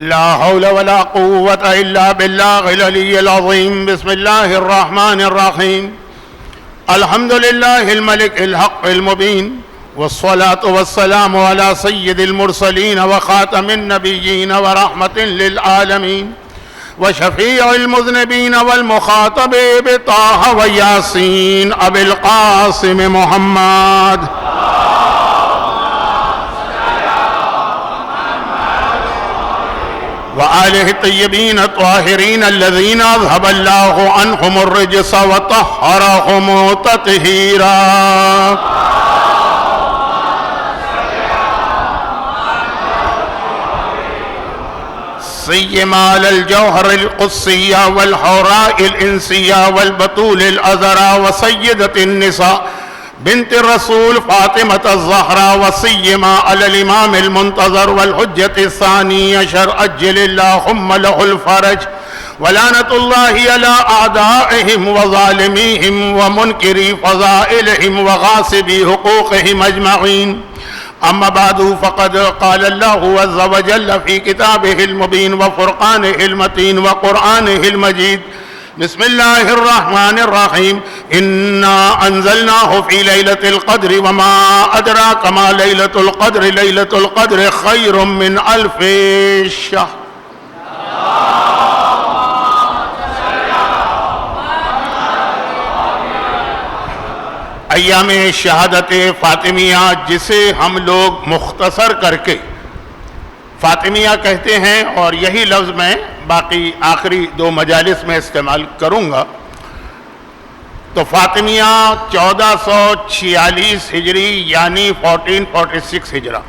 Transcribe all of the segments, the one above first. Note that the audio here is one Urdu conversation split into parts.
لا حول ولا قوة إلا بالله العلي العظيم. بسم الله الرحمن الرحيم. الحمد لله الملك الحق المبين، والصلاة والسلام على سيد المرسلين وخاتم النبيين ورحمة للعالمين وشفيع المذنبين والمخاطب بطه وياسين أبي القاسم محمد وآله الطيبين الطاهرين الذين أذهب الله عنهم الرجس وطهرهم تطهيرا. سيما على الجوهر القدسية والحوراء الإنسية والبطول الأزرى وسيدة النساء بنت الرسول فاطمة الزهراء، وسيما على الإمام المنتظر والحجة الثاني عشر عجل اللهم له الفرج، ولعنة الله على أعدائهم وظالميهم ومنكري فضائلهم وغاصبي حقوقهم أجمعين. أما بعد، فقد قال الله عز وجل في كتابه المبين وفرقانه المتين وقرآنه المجيد: بسم الله الرحمن الرحيم. إنا أنزلناه في ليلة القدر وما أدراك ما ليلة القدر. ليلة القدر خير من 1000 شهر. ایام شہادت فاطمیہ، جسے ہم لوگ مختصر کر کے فاطمیہ کہتے ہیں، اور یہی لفظ میں باقی آخری 2 مجالس میں استعمال کروں گا. تو فاطمیہ 1446 ہجری یعنی 1446 ہجرہ،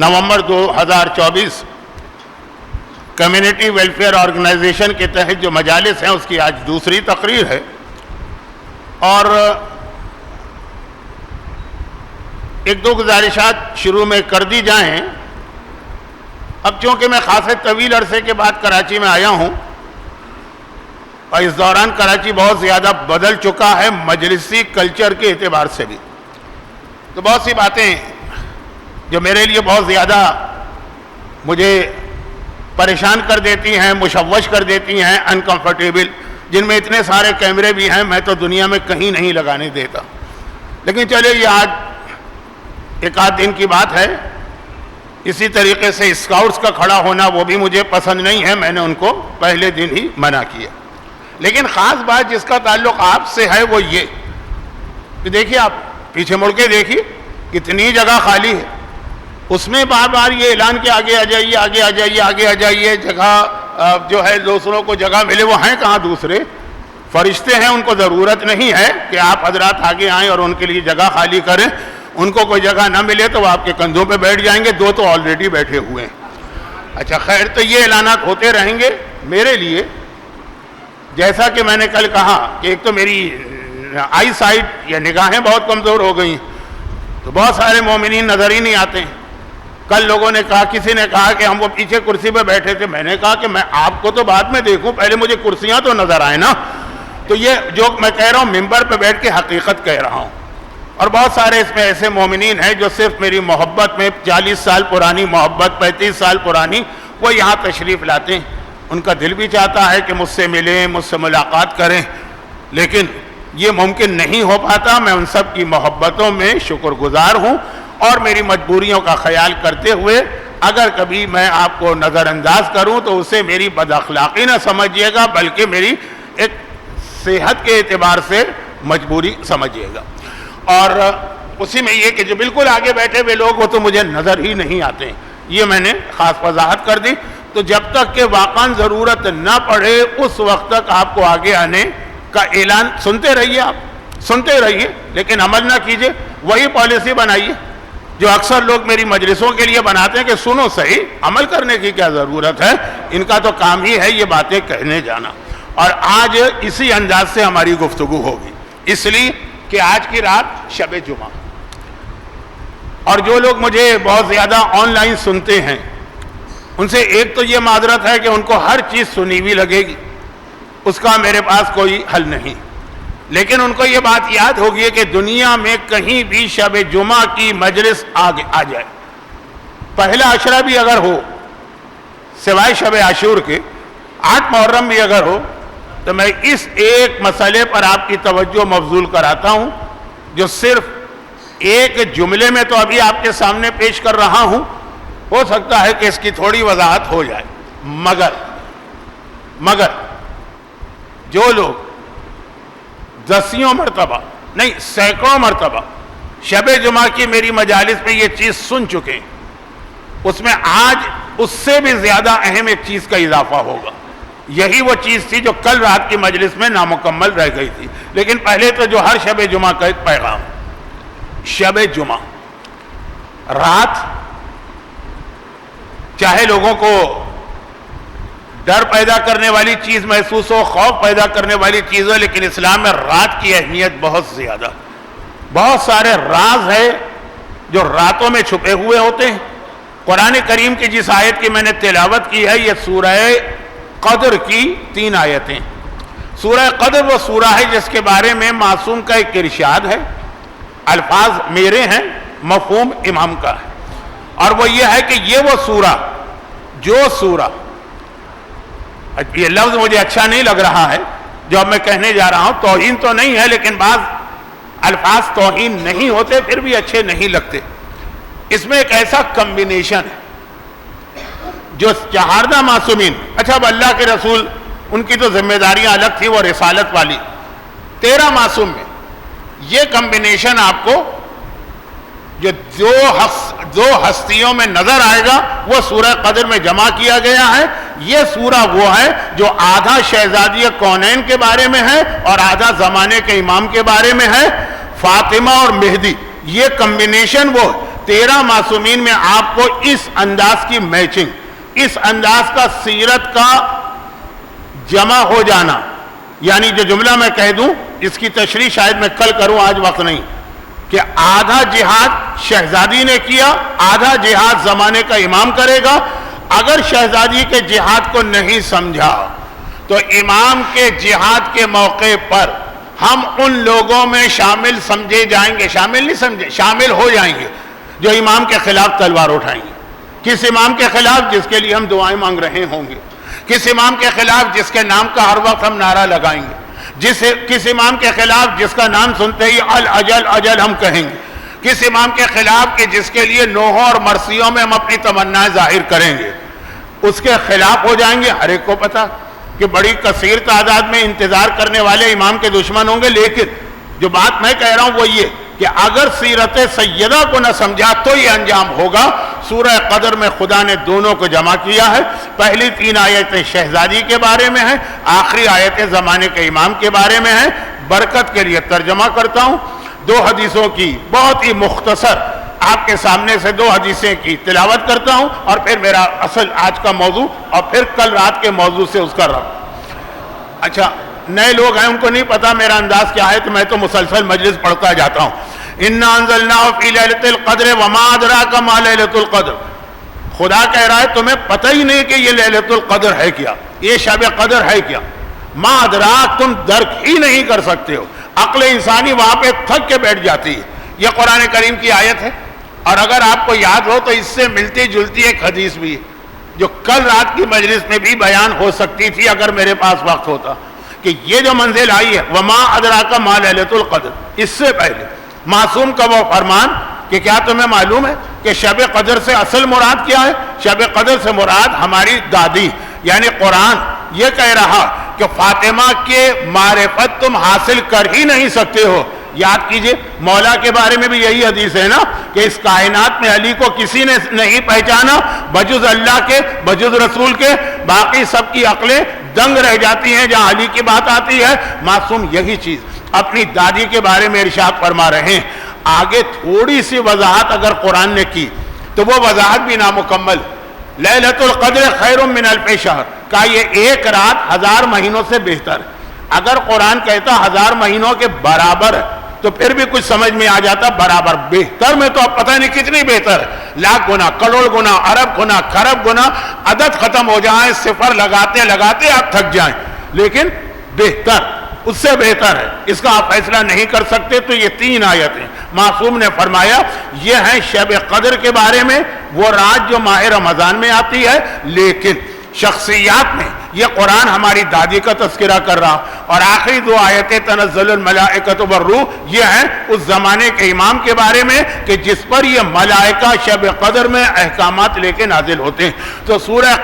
نومبر 2024 کمیونٹی ویلفیئر آرگنائزیشن کے تحت جو مجالس ہیں اس کی آج دوسری تقریر ہے. اور 1-2 گزارشات شروع میں کر دی جائیں. اب چونکہ میں خاصے طویل عرصے کے بعد کراچی میں آیا ہوں، اور اس دوران کراچی بہت زیادہ بدل چکا ہے مجلسی کلچر کے اعتبار سے بھی، تو بہت سی باتیں جو میرے لیے بہت زیادہ مجھے پریشان کر دیتی ہیں، مشوش کر دیتی ہیں، انکمفرٹیبل، جن میں اتنے سارے کیمرے بھی ہیں میں تو دنیا میں کہیں نہیں لگانے دیتا. لیکن چلے یہ آج 1 دن کی بات ہے. اسی طریقے سے اسکاؤٹس کا کھڑا ہونا وہ بھی مجھے پسند نہیں ہے، میں نے ان کو پہلے دن ہی منع کیا. لیکن خاص بات جس کا تعلق آپ سے ہے وہ یہ کہ دیکھیے، آپ پیچھے مڑ کے دیکھیے کتنی جگہ خالی ہے. اس میں بار بار یہ اعلان کہ آگے آ جائیے، آگے آ جائیے، آگے آ جائیے. جگہ جو ہے دوسروں کو جگہ ملے، وہ ہیں کہاں دوسرے فرشتے ہیں، ان کو ضرورت نہیں ہے کہ آپ حضرات آگے آئیں اور ان کے لیے جگہ خالی کریں. ان کو کوئی جگہ نہ ملے تو وہ آپ کے کندھوں پہ بیٹھ جائیں گے. 2 تو آلریڈی بیٹھے ہوئے ہیں. اچھا خیر، تو یہ اعلانات ہوتے رہیں گے. میرے لیے جیسا کہ میں نے کل کہا کہ ایک تو میری آئی سائٹ یا نگاہیں بہت کمزور ہو گئی ہیں، تو بہت سارے مومنین نظر ہی نہیں آتے ہیں. کل لوگوں نے کہا، کسی نے کہا کہ ہم وہ پیچھے کرسی پہ بیٹھے تھے. میں نے کہا کہ میں آپ کو تو بعد میں دیکھوں، پہلے مجھے کرسیاں تو نظر آئیں نا. تو یہ جو میں کہہ رہا ہوں ممبر پہ بیٹھ کے حقیقت کہہ رہا ہوں. اور بہت سارے اس میں ایسے مومنین ہیں جو صرف میری محبت میں 40 سال پرانی محبت، 35 سال پرانی، وہ یہاں تشریف لاتے ہیں. ان کا دل بھی چاہتا ہے کہ مجھ سے ملیں، مجھ سے ملاقات کریں، لیکن یہ ممکن نہیں ہو پاتا. میں ان سب کی محبتوں میں شکر گزار ہوں، اور میری مجبوریوں کا خیال کرتے ہوئے اگر کبھی میں آپ کو نظر انداز کروں تو اسے میری بد اخلاقی نہ سمجھیے گا، بلکہ میری ایک صحت کے اعتبار سے مجبوری سمجھیے گا. اور اسی میں یہ کہ جو بالکل آگے بیٹھے ہوئے لوگ وہ تو مجھے نظر ہی نہیں آتے ہیں. یہ میں نے خاص وضاحت کر دی. تو جب تک کہ واقعاً ضرورت نہ پڑے اس وقت تک آپ کو آگے آنے کا اعلان سنتے رہیے، آپ سنتے رہیے، لیکن عمل نہ کیجیے. وہی پالیسی بنائیے جو اکثر لوگ میری مجلسوں کے لیے بناتے ہیں کہ سنو صحیح، عمل کرنے کی کیا ضرورت ہے. ان کا تو کام ہی ہے یہ باتیں کہنے جانا. اور آج اسی انداز سے ہماری گفتگو ہوگی، اس لیے کہ آج کی رات شب جمعہ. اور جو لوگ مجھے بہت زیادہ آن لائن سنتے ہیں ان سے ایک تو یہ معذرت ہے کہ ان کو ہر چیز سنی ہوئی لگے گی، اس کا میرے پاس کوئی حل نہیں. لیکن ان کو یہ بات یاد ہوگی کہ دنیا میں کہیں بھی شب جمعہ کی مجلس آ جائے، پہلا عشرہ بھی اگر ہو سوائے شب عاشور کے 8 محرم بھی اگر ہو تو میں اس ایک مسئلے پر آپ کی توجہ مبذول کراتا ہوں جو صرف ایک جملے میں تو ابھی آپ کے سامنے پیش کر رہا ہوں، ہو سکتا ہے کہ اس کی تھوڑی وضاحت ہو جائے، مگر جو لوگ دسیوں مرتبہ نہیں سینکڑوں مرتبہ شب جمعہ کی میری مجالس میں یہ چیز سن چکے ہیں، اس میں آج اس سے بھی زیادہ اہم ایک چیز کا اضافہ ہوگا۔ یہی وہ چیز تھی جو کل رات کی مجلس میں نامکمل رہ گئی تھی، لیکن پہلے تو جو ہر شب جمعہ کا ایک پیغام، شب جمعہ رات چاہے لوگوں کو ڈر پیدا کرنے والی چیز محسوس ہو، خوف پیدا کرنے والی چیز ہو، لیکن اسلام میں رات کی اہمیت بہت زیادہ، بہت سارے راز ہیں جو راتوں میں چھپے ہوئے ہوتے ہیں۔ قرآن کریم کی جس آیت کی میں نے تلاوت کی ہے یہ سورہ قدر کی 3 آیتیں۔ سورہ قدر وہ سورہ ہے جس کے بارے میں معصوم کا ایک ارشاد ہے، الفاظ میرے ہیں، مفہوم امام کا ہے، اور وہ یہ ہے کہ یہ وہ سورہ جو سورہ، یہ لفظ مجھے اچھا نہیں لگ رہا ہے جو اب میں کہنے جا رہا ہوں، توہین تو نہیں ہے لیکن بعض الفاظ توہین نہیں ہوتے پھر بھی اچھے نہیں لگتے۔ اس میں ایک ایسا کمبینیشن ہے جو 14 معصومین، اچھا اب اللہ کے رسول ان کی تو ذمہ داریاں الگ تھی، وہ رسالت والی، 13 معصوم میں یہ کمبینیشن آپ کو جو ہستیوں میں نظر آئے گا وہ سورہ قدر میں جمع کیا گیا ہے۔ یہ سورہ وہ ہے جو آدھا شہزادی کونین کے بارے میں ہے اور آدھا زمانے کے امام کے بارے میں ہے، فاطمہ اور مہدی، یہ کمبینیشن وہ 13 معصومین میں آپ کو اس انداز کی میچنگ، اس انداز کا سیرت کا جمع ہو جانا، یعنی جو جملہ میں کہہ دوں اس کی تشریح شاید میں کل کروں، آج وقت نہیں، کہ آدھا جہاد شہزادی نے کیا، آدھا جہاد زمانے کا امام کرے گا۔ اگر شہزادی کے جہاد کو نہیں سمجھا تو امام کے جہاد کے موقع پر ہم ان لوگوں میں شامل سمجھے جائیں گے، شامل نہیں سمجھے، شامل ہو جائیں گے جو امام کے خلاف تلوار اٹھائیں گے۔ کس امام کے خلاف؟ جس کے لیے ہم دعائیں مانگ رہے ہوں گے۔ کس امام کے خلاف؟ جس کے نام کا ہر وقت ہم نعرہ لگائیں گے۔ کس امام کے خلاف؟ جس کا نام سنتے ہی الاجل اجل ہم کہیں گے۔ کس امام کے خلاف؟ کہ جس کے لیے نوحوں اور مرثیوں میں ہم اپنی تمنائیں ظاہر کریں گے، اس کے خلاف ہو جائیں گے۔ ہر ایک کو پتا کہ بڑی کثیر تعداد میں انتظار کرنے والے امام کے دشمن ہوں گے، لیکن جو بات میں کہہ رہا ہوں وہ یہ کہ اگر سیرت سیدہ کو نہ سمجھا تو یہ انجام ہوگا۔ سورہ قدر میں خدا نے دونوں کو جمع کیا ہے، پہلی 3 آیتیں شہزادی کے بارے میں ہیں، آخری آیتیں زمانے کے امام کے بارے میں ہیں۔ برکت کے لیے ترجمہ کرتا ہوں، 2 حدیثوں کی بہت ہی مختصر آپ کے سامنے سے 2 حدیثیں کی تلاوت کرتا ہوں، اور پھر میرا اصل آج کا موضوع اور پھر کل رات کے موضوع سے اس کا ربط۔ اچھا نئے لوگ ہیں، ان کو نہیں پتا میرا انداز کیا ہے، تو میں تو مسلسل مجلس پڑھتا جاتا ہوں۔ اِنَّا أَنزَلْنَاهُ فِي لَيْلَةِ الْقَدْرِ وَمَا أَدْرَاكَ مَا لَيْلَةُ الْقَدْرِ۔ خدا کہہ رہا ہے تمہیں پتہ ہی نہیں کہ یہ لیلۃ القدر ہے کیا، یہ شب قدر ہے کیا، ما ادراک، تم درک ہی نہیں کر سکتے ہو۔ عقل انسانی وہاں پہ تھک کے بیٹھ جاتی ہے۔ یہ قرآن کریم کی آیت ہے، اور اگر آپ کو یاد ہو تو اس سے ملتی جلتی ایک حدیث بھی ہے جو کل رات کی مجلس میں بھی بیان ہو سکتی تھی اگر میرے پاس وقت ہوتا، کہ یہ جو منزل آئی ہے وما ادراک ما لیلۃ القدر، اس سے پہلے معصوم کا وہ فرمان کہ کیا تمہیں معلوم ہے کہ شب قدر سے اصل مراد کیا ہے؟ شب قدر سے مراد ہماری دادی یعنی قرآن یہ کہہ رہا کہ فاطمہ کے معرفت تم حاصل کر ہی نہیں سکتے ہو۔ یاد کیجئے مولا کے بارے میں بھی یہی حدیث ہے نا کہ اس کائنات میں علی کو کسی نے نہیں پہچانا بجز اللہ کے، بجز رسول کے، باقی سب کی عقلیں دنگ رہ جاتی ہیں جہاں علی کی بات آتی ہے۔ معصوم یہی چیز اپنی دادی کے بارے میں ارشاد فرما رہے ہیں۔ آگے تھوڑی سی وضاحت اگر قرآن نے کی تو وہ وضاحت بھی نامکمل۔ لیلۃ القدر خیر من الف شہر کا یہ ایک رات 1000 مہینوں سے بہتر ہے۔ اگر قرآن کہتا 1000 مہینوں کے برابر ہے تو پھر بھی کچھ سمجھ میں آ جاتا، برابر بہتر میں تو اب پتہ نہیں کتنی بہتر ہے، لاکھ گنا، کروڑ گنا، ارب گنا، کھرب گنا، عدد ختم ہو جائیں، صفر لگاتے لگاتے آپ تھک جائیں، لیکن بہتر، اس سے بہتر ہے، اس کا آپ فیصلہ نہیں کر سکتے۔ تو یہ 3 آیتیں معصوم نے فرمایا یہ ہے شب قدر کے بارے میں وہ رات جو ماہ رمضان میں آتی ہے، لیکن شخصیات میں یہ قرآن ہماری دادی کا تذکرہ کر رہا، اور آخری دو آیتیں تنزل الملائکۃ والروح یہ ہیں اس زمانے کے امام کے بارے میں کہ جس پر یہ ملائکہ شب قدر میں احکامات لے کے نازل ہوتے ہیں۔ تو سورہ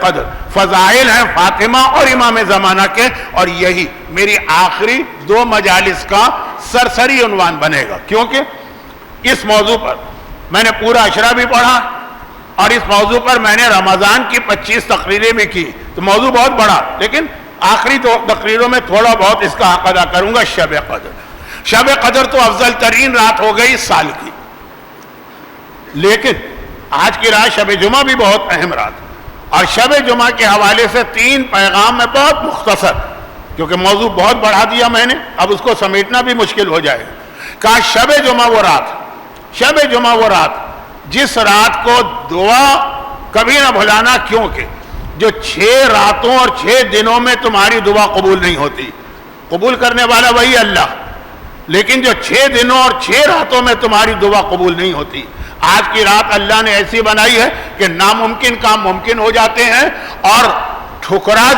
قدر فضائل ہیں فاطمہ اور امام زمانہ کے، اور یہی میری آخری دو مجالس کا سرسری عنوان بنے گا، کیونکہ اس موضوع پر میں نے پورا اشرا بھی پڑھا اور اس موضوع پر میں نے رمضان کی 25 تقریریں بھی کی، تو موضوع بہت بڑا، لیکن آخری دو تقریروں میں تھوڑا بہت اس کا حق ادا کروں گا۔ شب قدر تو افضل ترین رات ہو گئی سال کی، لیکن آج کی رات شب جمعہ بھی بہت اہم رات، اور شب جمعہ کے حوالے سے 3 پیغام میں بہت مختصر، کیونکہ موضوع بہت بڑھا دیا میں نے، اب اس کو سمیٹنا بھی مشکل ہو جائے گا۔ کہا شب جمعہ وہ رات جس رات کو دعا کبھی نہ بھلانا، کیونکہ جو 6 راتوں اور 6 دنوں میں تمہاری دعا قبول نہیں ہوتی، قبول کرنے والا وہی اللہ، لیکن جو 6 دنوں اور 6 راتوں میں تمہاری دعا قبول نہیں ہوتی، آج کی رات اللہ نے ایسی بنائی ہے کہ ناممکن کام ممکن ہو جاتے ہیں، اور ٹھکرا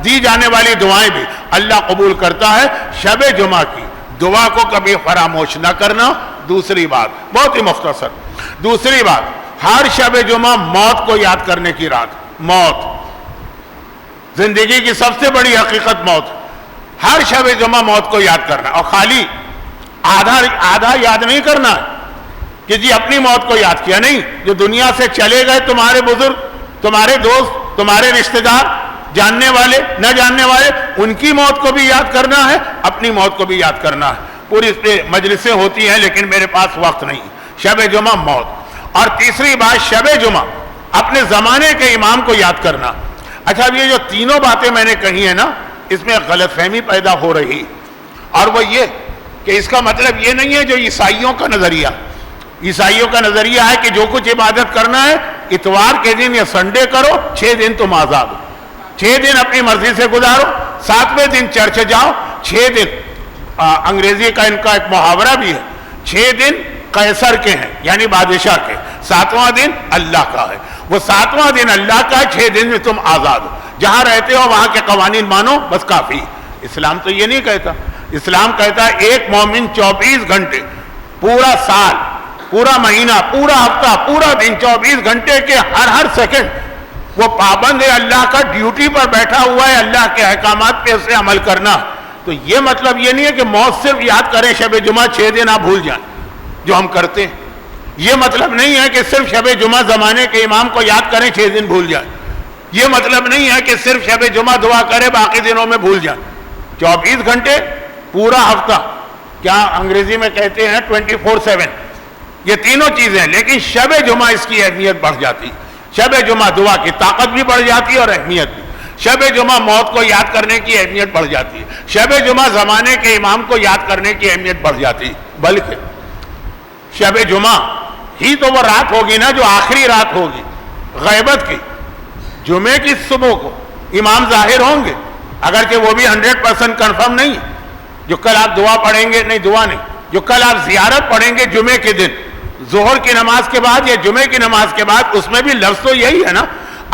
دی جانے والی دعائیں بھی اللہ قبول کرتا ہے۔ شب جمعہ کی دعا کو کبھی فراموش نہ کرنا۔ دوسری بات بہت ہی مختصر، دوسری بات ہر شب جمعہ موت کو یاد کرنے کی رات، موت زندگی کی سب سے بڑی حقیقت موت، ہر شب جمعہ موت کو یاد کرنا، اور خالی آدھا یاد نہیں کرنا کہ جی اپنی موت کو یاد کیا، نہیں، جو دنیا سے چلے گئے تمہارے بزرگ، تمہارے دوست، تمہارے رشتہ دار، جاننے والے نہ جاننے والے، ان کی موت کو بھی یاد کرنا ہے، اپنی موت کو بھی یاد کرنا ہے۔ پوری اس پہ مجلسیں ہوتی ہیں لیکن میرے پاس وقت نہیں۔ شب جمعہ موت، اور تیسری بات شب جمعہ اپنے زمانے کے امام کو یاد کرنا۔ اچھا اب یہ جو تینوں باتیں میں نے کہی ہیں نا، اس میں غلط فہمی پیدا ہو رہی، اور وہ یہ کہ اس کا مطلب یہ نہیں ہے جو عیسائیوں کا نظریہ ہے کہ جو کچھ عبادت کرنا ہے اتوار کے دن یا سنڈے کرو، 6 دن تم آزاد ہو، 6 دن اپنی مرضی سے گزارو، 7ویں دن چرچ جاؤ، 6 دن انگریزی کا ان کا ایک محاورہ بھی ہے، 6 دن قیصر کے ہیں یعنی بادشاہ کے، 7واں دن اللہ کا ہے، وہ 7واں دن اللہ کا ہے، 6 دن میں تم آزاد ہو، جہاں رہتے ہو وہاں کے قوانین مانو بس کافی۔ اسلام تو یہ نہیں کہتا، اسلام کہتا ہے ایک مومن 24 گھنٹے، پورا سال، پورا مہینہ، پورا ہفتہ، پورا دن، 24 گھنٹے کے ہر سیکنڈ وہ پابند ہے اللہ کا، ڈیوٹی پر بیٹھا ہوا ہے اللہ کے احکامات پہ اسے عمل کرنا۔ تو یہ مطلب یہ نہیں ہے کہ موت صرف یاد کریں شب جمعہ 6 دن آپ بھول جائیں جو ہم کرتے ہیں، یہ مطلب نہیں ہے کہ صرف شب جمعہ زمانے کے امام کو یاد کریں 6 دن بھول جائیں، یہ مطلب نہیں ہے کہ صرف شب جمعہ دعا کریں باقی دنوں میں بھول جائیں۔ 24 گھنٹے، پورا ہفتہ، کیا انگریزی میں کہتے ہیں 24/7، یہ تینوں چیزیں، لیکن شب جمعہ اس کی اہمیت بڑھ جاتی، شب جمعہ دعا کی طاقت بھی بڑھ جاتی ہے اور اہمیت بھی، شب جمعہ موت کو یاد کرنے کی اہمیت بڑھ جاتی ہے، شب جمعہ زمانے کے امام کو یاد کرنے کی اہمیت بڑھ جاتی ہے، بلکہ شب جمعہ ہی تو وہ رات ہوگی نا جو آخری رات ہوگی غیبت کی، جمعے کی صبح کو امام ظاہر ہوں گے، اگرچہ وہ بھی 100% کنفرم نہیں، جو کل آپ دعا پڑھیں گے، نہیں دعا نہیں، جو کل آپ زیارت پڑھیں گے جمعے کے دن ظہر کی نماز کے بعد یا جمعے کی نماز کے بعد، اس میں بھی لفظ تو یہی ہے نا،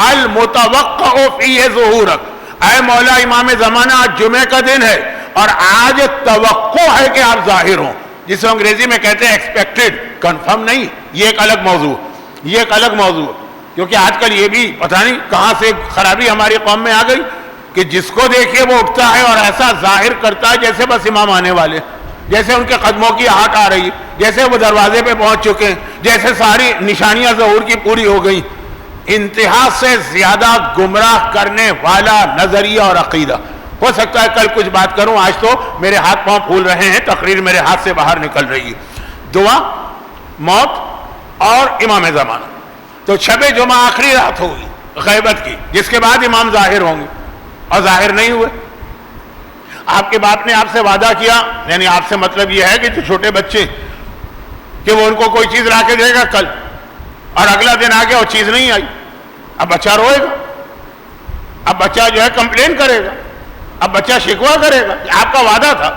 المتوقع فیہ ظہورک، اے مولا امام زمانہ آج جمعے کا دن ہے اور آج توقع ہے کہ آپ ظاہر ہوں، جسے انگریزی میں کہتے ہیں ایکسپیکٹڈ، کنفرم نہیں، یہ ایک الگ موضوع، کیونکہ آج کل یہ بھی پتہ نہیں کہاں سے خرابی ہماری قوم میں آ گئی کہ جس کو دیکھیے وہ اٹھتا ہے اور ایسا ظاہر کرتا ہے جیسے بس امام آنے والے، جیسے ان کے قدموں کی آہٹ آ رہی، جیسے وہ دروازے پہ پہنچ چکے ہیں، جیسے ساری نشانیاں ظہور کی پوری ہو گئی۔ انتہا سے زیادہ گمراہ کرنے والا نظریہ اور عقیدہ، ہو سکتا ہے کل کچھ بات کروں، آج تو میرے ہاتھ پاؤں پھول رہے ہیں، تقریر میرے ہاتھ سے باہر نکل رہی ہے۔ دعا، موت اور امام زمانہ، تو شب جمعہ آخری رات ہوگی غیبت کی، جس کے بعد امام ظاہر ہوں گے، اور ظاہر نہیں ہوئے۔ آپ کے باپ نے آپ سے وعدہ کیا، یعنی آپ سے مطلب یہ ہے کہ جو چھوٹے بچے کہ وہ ان کو کوئی چیز لا کے دے گا کل، اور اگلا دن آ گیا وہ چیز نہیں آئی، اب بچہ روئے گا، اب بچہ جو ہے کمپلین کرے گا، اب بچہ شکوہ کرے گا، آپ کا وعدہ تھا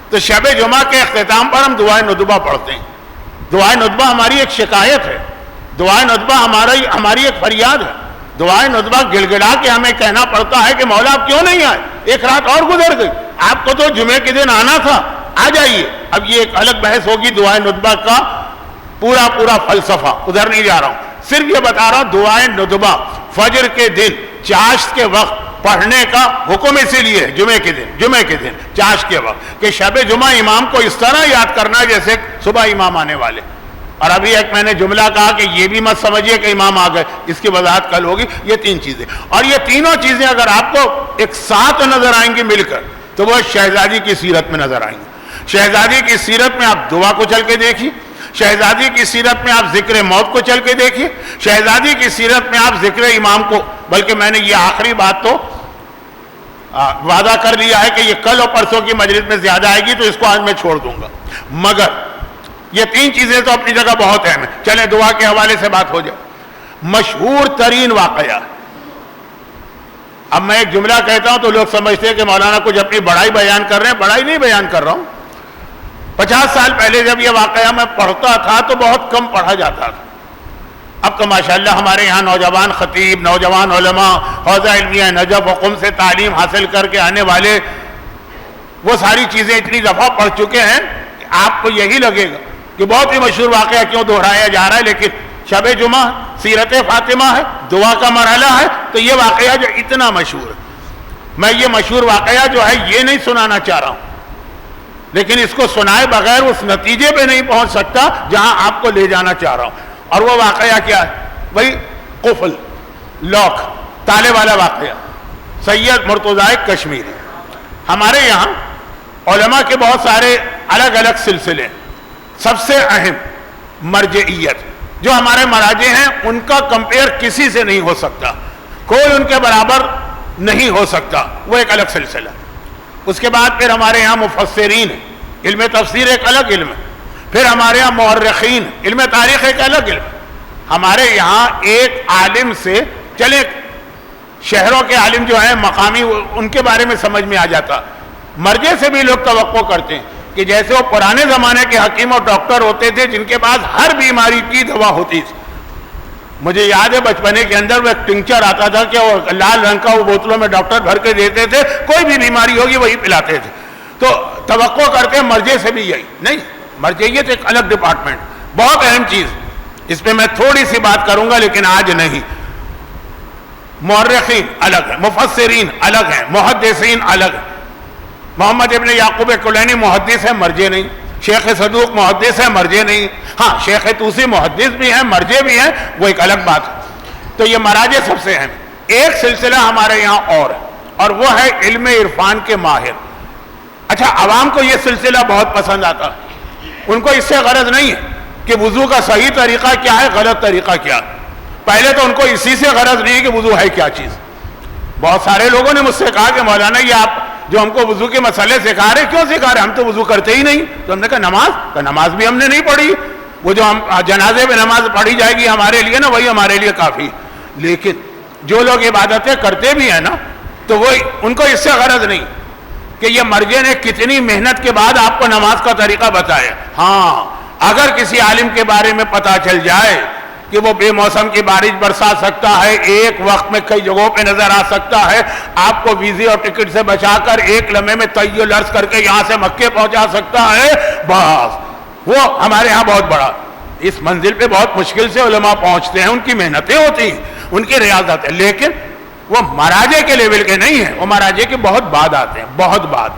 تو شب جمعہ کے اختتام پر ہم دعائے ندبہ پڑھتے ہیں. دعائے ندبہ ہماری ایک شکایت ہے, دعائے ندبہ ہماری ایک فریاد ہے. دعائے ندبہ گڑ گڑا کے ہمیں کہنا پڑتا ہے کہ مولا آپ کیوں نہیں آئے, ایک رات اور گزر گئی, آپ کو تو جمعے کے دن آنا تھا, آ جائیے. اب یہ ایک الگ بحث ہوگی دعائے ندبہ کا پورا فلسفہ, ادھر نہیں جا رہا ہوں, صرف یہ بتا رہا ہوں دعائے ندبہ فجر کے دن چاشت کے وقت پڑھنے کا حکم اسی لیے ہے. جمعے کے دن چاشت کے وقت کہ شب جمعہ امام کو اس طرح یاد کرنا جیسے صبح امام آنے والے. اور ابھی ایک میں نے جملہ کہا کہ یہ بھی مت سمجھیے کہ امام آ گئے, اس کی وضاحت کل ہوگی. یہ 3 چیزیں, اور یہ تینوں چیزیں اگر آپ کو ایک ساتھ نظر آئیں گی مل کر تو وہ شہزادی کی سیرت میں نظر آئیں گی. شہزادی کی سیرت میں آپ دعا کو چل کے دیکھیے, شہزادی کی سیرت میں آپ ذکر موت کو چل کے دیکھیے, شہزادی کی سیرت میں آپ ذکر امام کو, بلکہ میں نے یہ آخری بات تو وعدہ کر لیا ہے کہ یہ کل اور پرسوں کی مجلس میں زیادہ آئے گی, تو اس کو آج میں چھوڑ دوں گا. مگر یہ 3 چیزیں تو اپنی جگہ بہت اہم ہیں. چلیں دعا کے حوالے سے بات ہو جائے. مشہور ترین واقعہ, اب میں ایک جملہ کہتا ہوں تو لوگ سمجھتے ہیں کہ مولانا کچھ اپنی بڑائی بیان کر رہے ہیں. بڑائی نہیں بیان کر رہا ہوں. 50 سال پہلے جب یہ واقعہ میں پڑھتا تھا تو بہت کم پڑھا جاتا تھا. اب تو ماشاءاللہ ہمارے یہاں نوجوان خطیب, نوجوان علماء حوزہ علمیہ نجف و قم سے تعلیم حاصل کر کے آنے والے وہ ساری چیزیں اتنی دفعہ پڑھ چکے ہیں کہ آپ کو یہی لگے گا کہ بہت ہی مشہور واقعہ کیوں دہرایا جا رہا ہے. لیکن شب جمعہ سیرت فاطمہ ہے, دعا کا مرحلہ ہے, تو یہ واقعہ جو اتنا مشہور ہے, میں یہ مشہور واقعہ جو ہے یہ نہیں سنانا چاہ رہا ہوں, لیکن اس کو سنائے بغیر اس نتیجے پہ نہیں پہنچ سکتا جہاں آپ کو لے جانا چاہ رہا ہوں. اور وہ واقعہ کیا ہے؟ وہی قفل, لاک, تالے والا واقعہ. سید مرتضیٰ کشمیری. ہمارے یہاں علماء کے بہت سارے الگ الگ سلسلے, سب سے اہم مرجعیت, جو ہمارے مراجع ہیں ان کا کمپیئر کسی سے نہیں ہو سکتا, کوئی ان کے برابر نہیں ہو سکتا, وہ ایک الگ سلسلہ. اس کے بعد پھر ہمارے یہاں مفسرین ہیں, علم تفسیر ایک الگ علم ہے. پھر ہمارے یہاں مورخین, علم تاریخ ایک الگ علم. ہمارے یہاں ایک عالم سے, چلے شہروں کے عالم جو ہیں مقامی, ان کے بارے میں سمجھ میں آ جاتا. مرجع سے بھی لوگ توقع کرتے ہیں کہ جیسے وہ پرانے زمانے کے حکیم اور ڈاکٹر ہوتے تھے جن کے پاس ہر بیماری کی دوا ہوتی تھی. مجھے یاد ہے بچپنے کے اندر وہ ایک ٹنکچر آتا تھا کہ وہ لال رنگ کا, وہ بوتلوں میں ڈاکٹر بھر کے دیتے تھے, کوئی بھی بیماری ہوگی وہی پلاتے تھے. تو توقع کرتے ہیں مرجع سے بھی یہی. نہیں, مرجعیت ایک الگ ڈپارٹمنٹ, بہت اہم چیز. اس پہ میں تھوڑی سی بات کروں گا لیکن آج نہیں. مورخین الگ ہیں, مفسرین الگ ہیں, محدثین الگ ہیں. محمد ابن یعقوب کلینی محدث ہے, مرجع نہیں. شیخ صدوق محدث ہے, مرجع نہیں. ہاں شیخ طوسی محدث بھی ہیں, مرجع بھی ہیں, وہ ایک الگ بات ہے. تو یہ مراجع سب سے اہم. ایک سلسلہ ہمارے یہاں اور ہے, اور وہ ہے علم عرفان کے ماہر. اچھا, عوام کو یہ سلسلہ بہت پسند آتا ہے. ان کو اس سے غرض نہیں ہے کہ وضو کا صحیح طریقہ کیا ہے, غلط طریقہ کیا ہے. پہلے تو ان کو اسی سے غرض نہیں ہے کہ وضو ہے کیا چیز. بہت سارے لوگوں نے مجھ سے کہا کہ مولانا یہ آپ جو ہم کو وضو کے مسئلے سکھا رہے, کیوں سکھا رہے, ہم تو وضو کرتے ہی نہیں. تو ہم نے کہا نماز بھی ہم نے نہیں پڑھی, وہ جو ہم جنازے میں نماز پڑھی جائے گی ہمارے لیے نا, وہی ہمارے لیے کافی. لیکن جو لوگ عبادتیں کرتے بھی ہیں نا, تو وہ ان کو اس سے غرض نہیں کہ یہ مرجع نے کتنی محنت کے بعد آپ کو نماز کا طریقہ بتایا. ہاں, اگر کسی عالم کے بارے میں پتا چل جائے کہ وہ بے موسم کی بارش برسا سکتا ہے, ایک وقت میں کئی جگہوں پہ نظر آ سکتا ہے, آپ کو ویزے اور ٹکٹ سے بچا کر ایک لمحے میں طی الارض کر کے یہاں سے مکے پہنچا سکتا ہے, بس وہ ہمارے ہاں بہت بڑا. اس منزل پہ بہت مشکل سے علماء پہنچتے ہیں, ان کی محنتیں ہوتی ہیں, ان کی ریاضت ہے, لیکن وہ مراجع کے لیول کے نہیں ہیں. وہ مراجع کے بہت بعد آتے ہیں, بہت بعد.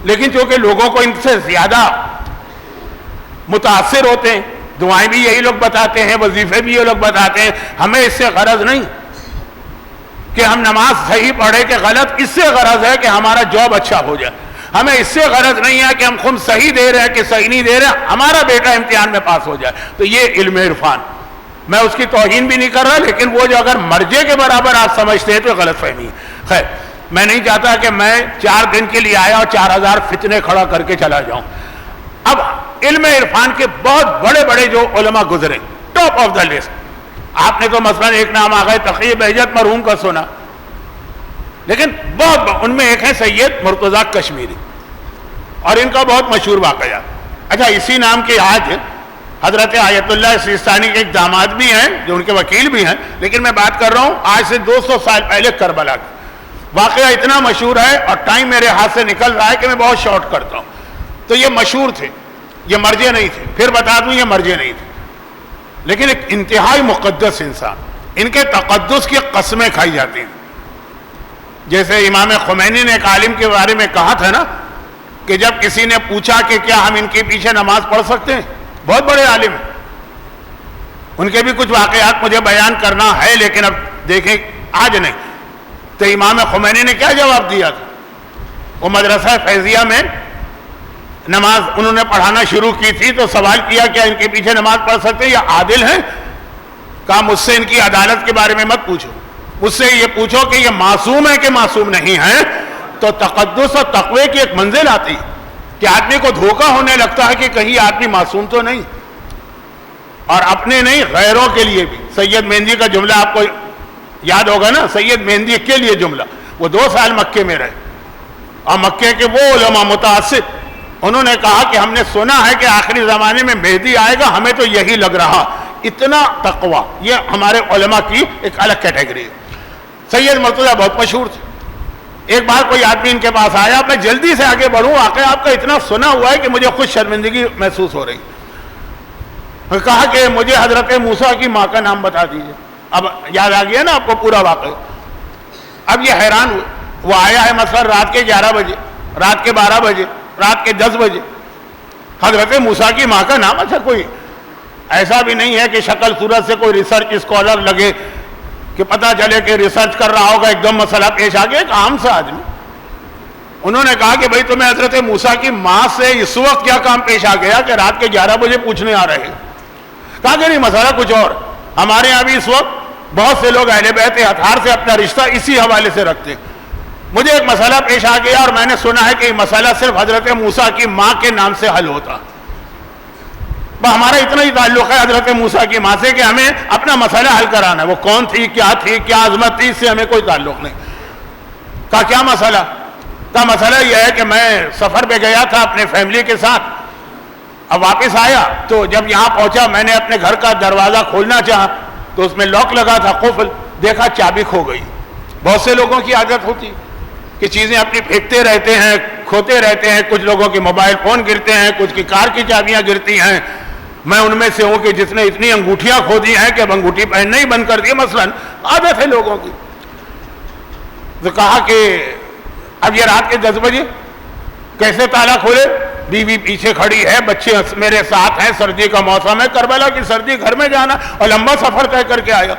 لیکن چونکہ لوگوں کو ان سے زیادہ متاثر ہوتے ہیں, دعائیں بھی یہی لوگ بتاتے ہیں, وظیفے بھی یہ لوگ بتاتے ہیں, ہمیں اس سے غرض نہیں کہ ہم نماز صحیح پڑھے کہ غلط. اس سے غرض ہے کہ ہمارا جاب اچھا ہو جائے. ہمیں اس سے غرض نہیں ہے کہ ہم خود صحیح دے رہے ہیں کہ صحیح نہیں دے رہے, ہمارا بیٹا امتحان میں پاس ہو جائے. تو یہ علم عرفان, میں اس کی توہین بھی نہیں کر رہا, لیکن وہ جو اگر مرجع کے برابر آپ سمجھتے ہیں تو غلط فہمی ہے. خیر, میں نہیں چاہتا کہ میں 4 دن کے لیے آیا اور 4000 فتنے کھڑا کر کے چلا جاؤں. اب علم عرفان کے بہت بڑے بڑے جو علماء گزرے, ٹاپ آف دا لسٹ, آپ نے تو مثلا ایک نام آ گئے تقی بہجت مرحوم کا سنا, لیکن بہت ان میں ایک ہے سید مرتضیٰ کشمیری. اور ان کا بہت مشہور واقعہ. اچھا اسی نام کے آج حضرت آیت اللہ سیستانی کے ایک داماد بھی ہیں جو ان کے وکیل بھی ہیں, لیکن میں بات کر رہا ہوں آج سے 200 سال پہلے کربلا کا واقعہ. اتنا مشہور ہے اور ٹائم میرے ہاتھ سے نکل رہا ہے کہ میں بہت شارٹ کرتا ہوں. تو یہ مشہور تھے, یہ مرجے نہیں تھے, پھر بتا دوں یہ مرجے نہیں تھے, لیکن ایک انتہائی مقدس انسان. ان کے تقدس کی قسمیں کھائی جاتی ہیں. جیسے امام خمینی نے ایک عالم کے بارے میں کہا تھا نا کہ جب کسی نے پوچھا کہ کیا ہم ان کے پیچھے نماز پڑھ سکتے ہیں, بہت بڑے عالم ہیں, ان کے بھی کچھ واقعات مجھے بیان کرنا ہے لیکن اب دیکھیں آج نہیں. تو امام خمینی نے کیا جواب دیا تھا؟ وہ مدرسہ فیضیہ میں نماز انہوں نے پڑھانا شروع کی تھی تو سوال کیا کیا ان کے پیچھے نماز پڑھ سکتے ہیں, یہ عادل ہیں؟ کہا مجھ سے ان کی عدالت کے بارے میں مت پوچھو, مجھ سے یہ پوچھو کہ یہ معصوم ہے کہ معصوم نہیں ہیں. تو تقدس اور تقوی کی ایک منزل آتی کہ آدمی کو دھوکہ ہونے لگتا ہے کہ کہیں آدمی معصوم تو نہیں, اور اپنے نہیں غیروں کے لیے بھی. سید مہندی کا جملہ آپ کو یاد ہوگا نا, سید مہندی کے لیے جملہ. وہ 2 سال مکے میں رہے اور مکے کے وہ علماء متعصب, انہوں نے کہا کہ ہم نے سنا ہے کہ آخری زمانے میں مہدی آئے گا, ہمیں تو یہی لگ رہا. اتنا تقوی, یہ ہمارے علماء کی ایک الگ کیٹیگری ہے. سید مرتضیٰ بہت مشہور تھے. ایک بار کوئی آدمی ان کے پاس آیا, میں جلدی سے آگے بڑھوں, واقعہ آپ کا اتنا سنا ہوا ہے کہ مجھے خود شرمندگی محسوس ہو رہی. کہا کہ مجھے حضرت موسیٰ کی ماں کا نام بتا دیجئے. اب یاد آ گیا نا آپ کو پورا واقعہ. اب یہ حیران ہوئے, وہ آیا ہے مثلا رات کے 11 بجے, رات کے 12 بجے, رات کے 10 بجے, حضرت موسیٰ کی ماں کا نام. اچھا کوئی ایسا بھی نہیں ہے کہ شکل صورت سے کوئی ریسرچ اسکالر لگے کہ پتہ چلے کہ ریسرچ کر رہا ہوگا, ایک دم مسئلہ پیش آ گیا, ایک عام سا آدمی. انہوں نے کہا کہ بھئی تمہیں حضرت موسیٰ کی ماں سے اس وقت کیا کام پیش آ گیا کہ رات کے 11 بجے پوچھنے آ رہے ہیں؟ کہا کہ نہیں, مسئلہ کچھ اور. ہمارے یہاں بھی اس وقت بہت سے لوگ اہل بیت اطہار سے اپنا رشتہ اسی حوالے سے رکھتے ہیں. مجھے ایک مسئلہ پیش آ گیا اور میں نے سنا ہے کہ یہ مسئلہ صرف حضرت موسیٰ کی ماں کے نام سے حل ہوتا. ہمارا اتنا ہی تعلق ہے حضرت موسیٰ کی ماں سے کہ ہمیں اپنا مسئلہ حل کرانا ہے. وہ کون تھی, کیا عظمت تھی, اس سے ہمیں کوئی تعلق نہیں. کہا کیا مسئلہ؟ کہا مسئلہ یہ ہے کہ میں سفر پہ گیا تھا اپنے فیملی کے ساتھ, اب واپس آیا تو جب یہاں پہنچا میں نے اپنے گھر کا دروازہ کھولنا چاہا تو اس میں لاک لگا تھا, قفل, دیکھا چابی کھو گئی. بہت سے لوگوں کی عادت ہوتی کہ چیزیں اپنی پھینکتے رہتے ہیں, کھوتے رہتے ہیں. کچھ لوگوں کے موبائل فون گرتے ہیں, کچھ کی کار کی چابیاں گرتی ہیں. میں ان میں سے ہوں کہ جس نے اتنی انگوٹھیاں کھو دی ہیں کہ اب انگوٹھی پہننا ہی بند کر دی. مثلا عادت ہے لوگوں کی. تو کہا کہ اب یہ رات کے 10 بجے کیسے تالا کھولے؟ بیوی پیچھے کھڑی ہے, بچے میرے ساتھ ہیں, سردی کا موسم ہے, کربلا کی سردی, گھر میں جانا اور لمبا سفر طے کر کے آیا.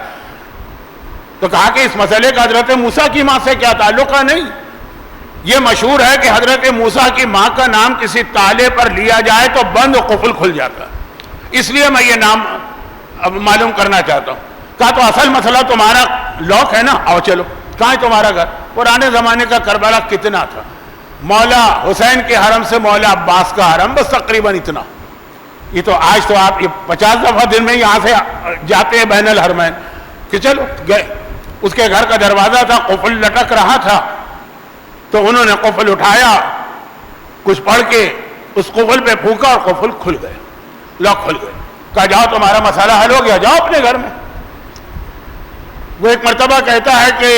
تو کہا کہ اس مسئلے کا حضرت موسیٰ کی ماں سے کیا تعلق ہے؟ نہیں, یہ مشہور ہے کہ حضرت موسیٰ کی ماں کا نام کسی تالے پر لیا جائے تو بند قفل کھل جاتا ہے, اس لیے میں یہ نام معلوم کرنا چاہتا ہوں. کہا تو اصل مسئلہ تمہارا لاک ہے نا, آؤ چلو. کہاں ہے تمہارا گھر؟ پرانے زمانے کا کربلا کتنا تھا, مولا حسین کے حرم سے مولا عباس کا حرم, بس تقریباً اتنا. یہ تو آج تو آپ 50 دفعہ دن میں یہاں سے جاتے ہیں بین الحرمین کہ چلو گئے. اس کے گھر کا دروازہ تھا, قفل لٹک رہا تھا, تو انہوں نے قفل اٹھایا, کچھ پڑھ کے اس قفل پہ پھونکا اور قفل کھل گئے, لاک کھل گئے. کہا جاؤ تمہارا مسئلہ حل ہو گیا, جاؤ اپنے گھر میں. وہ ایک مرتبہ کہتا ہے کہ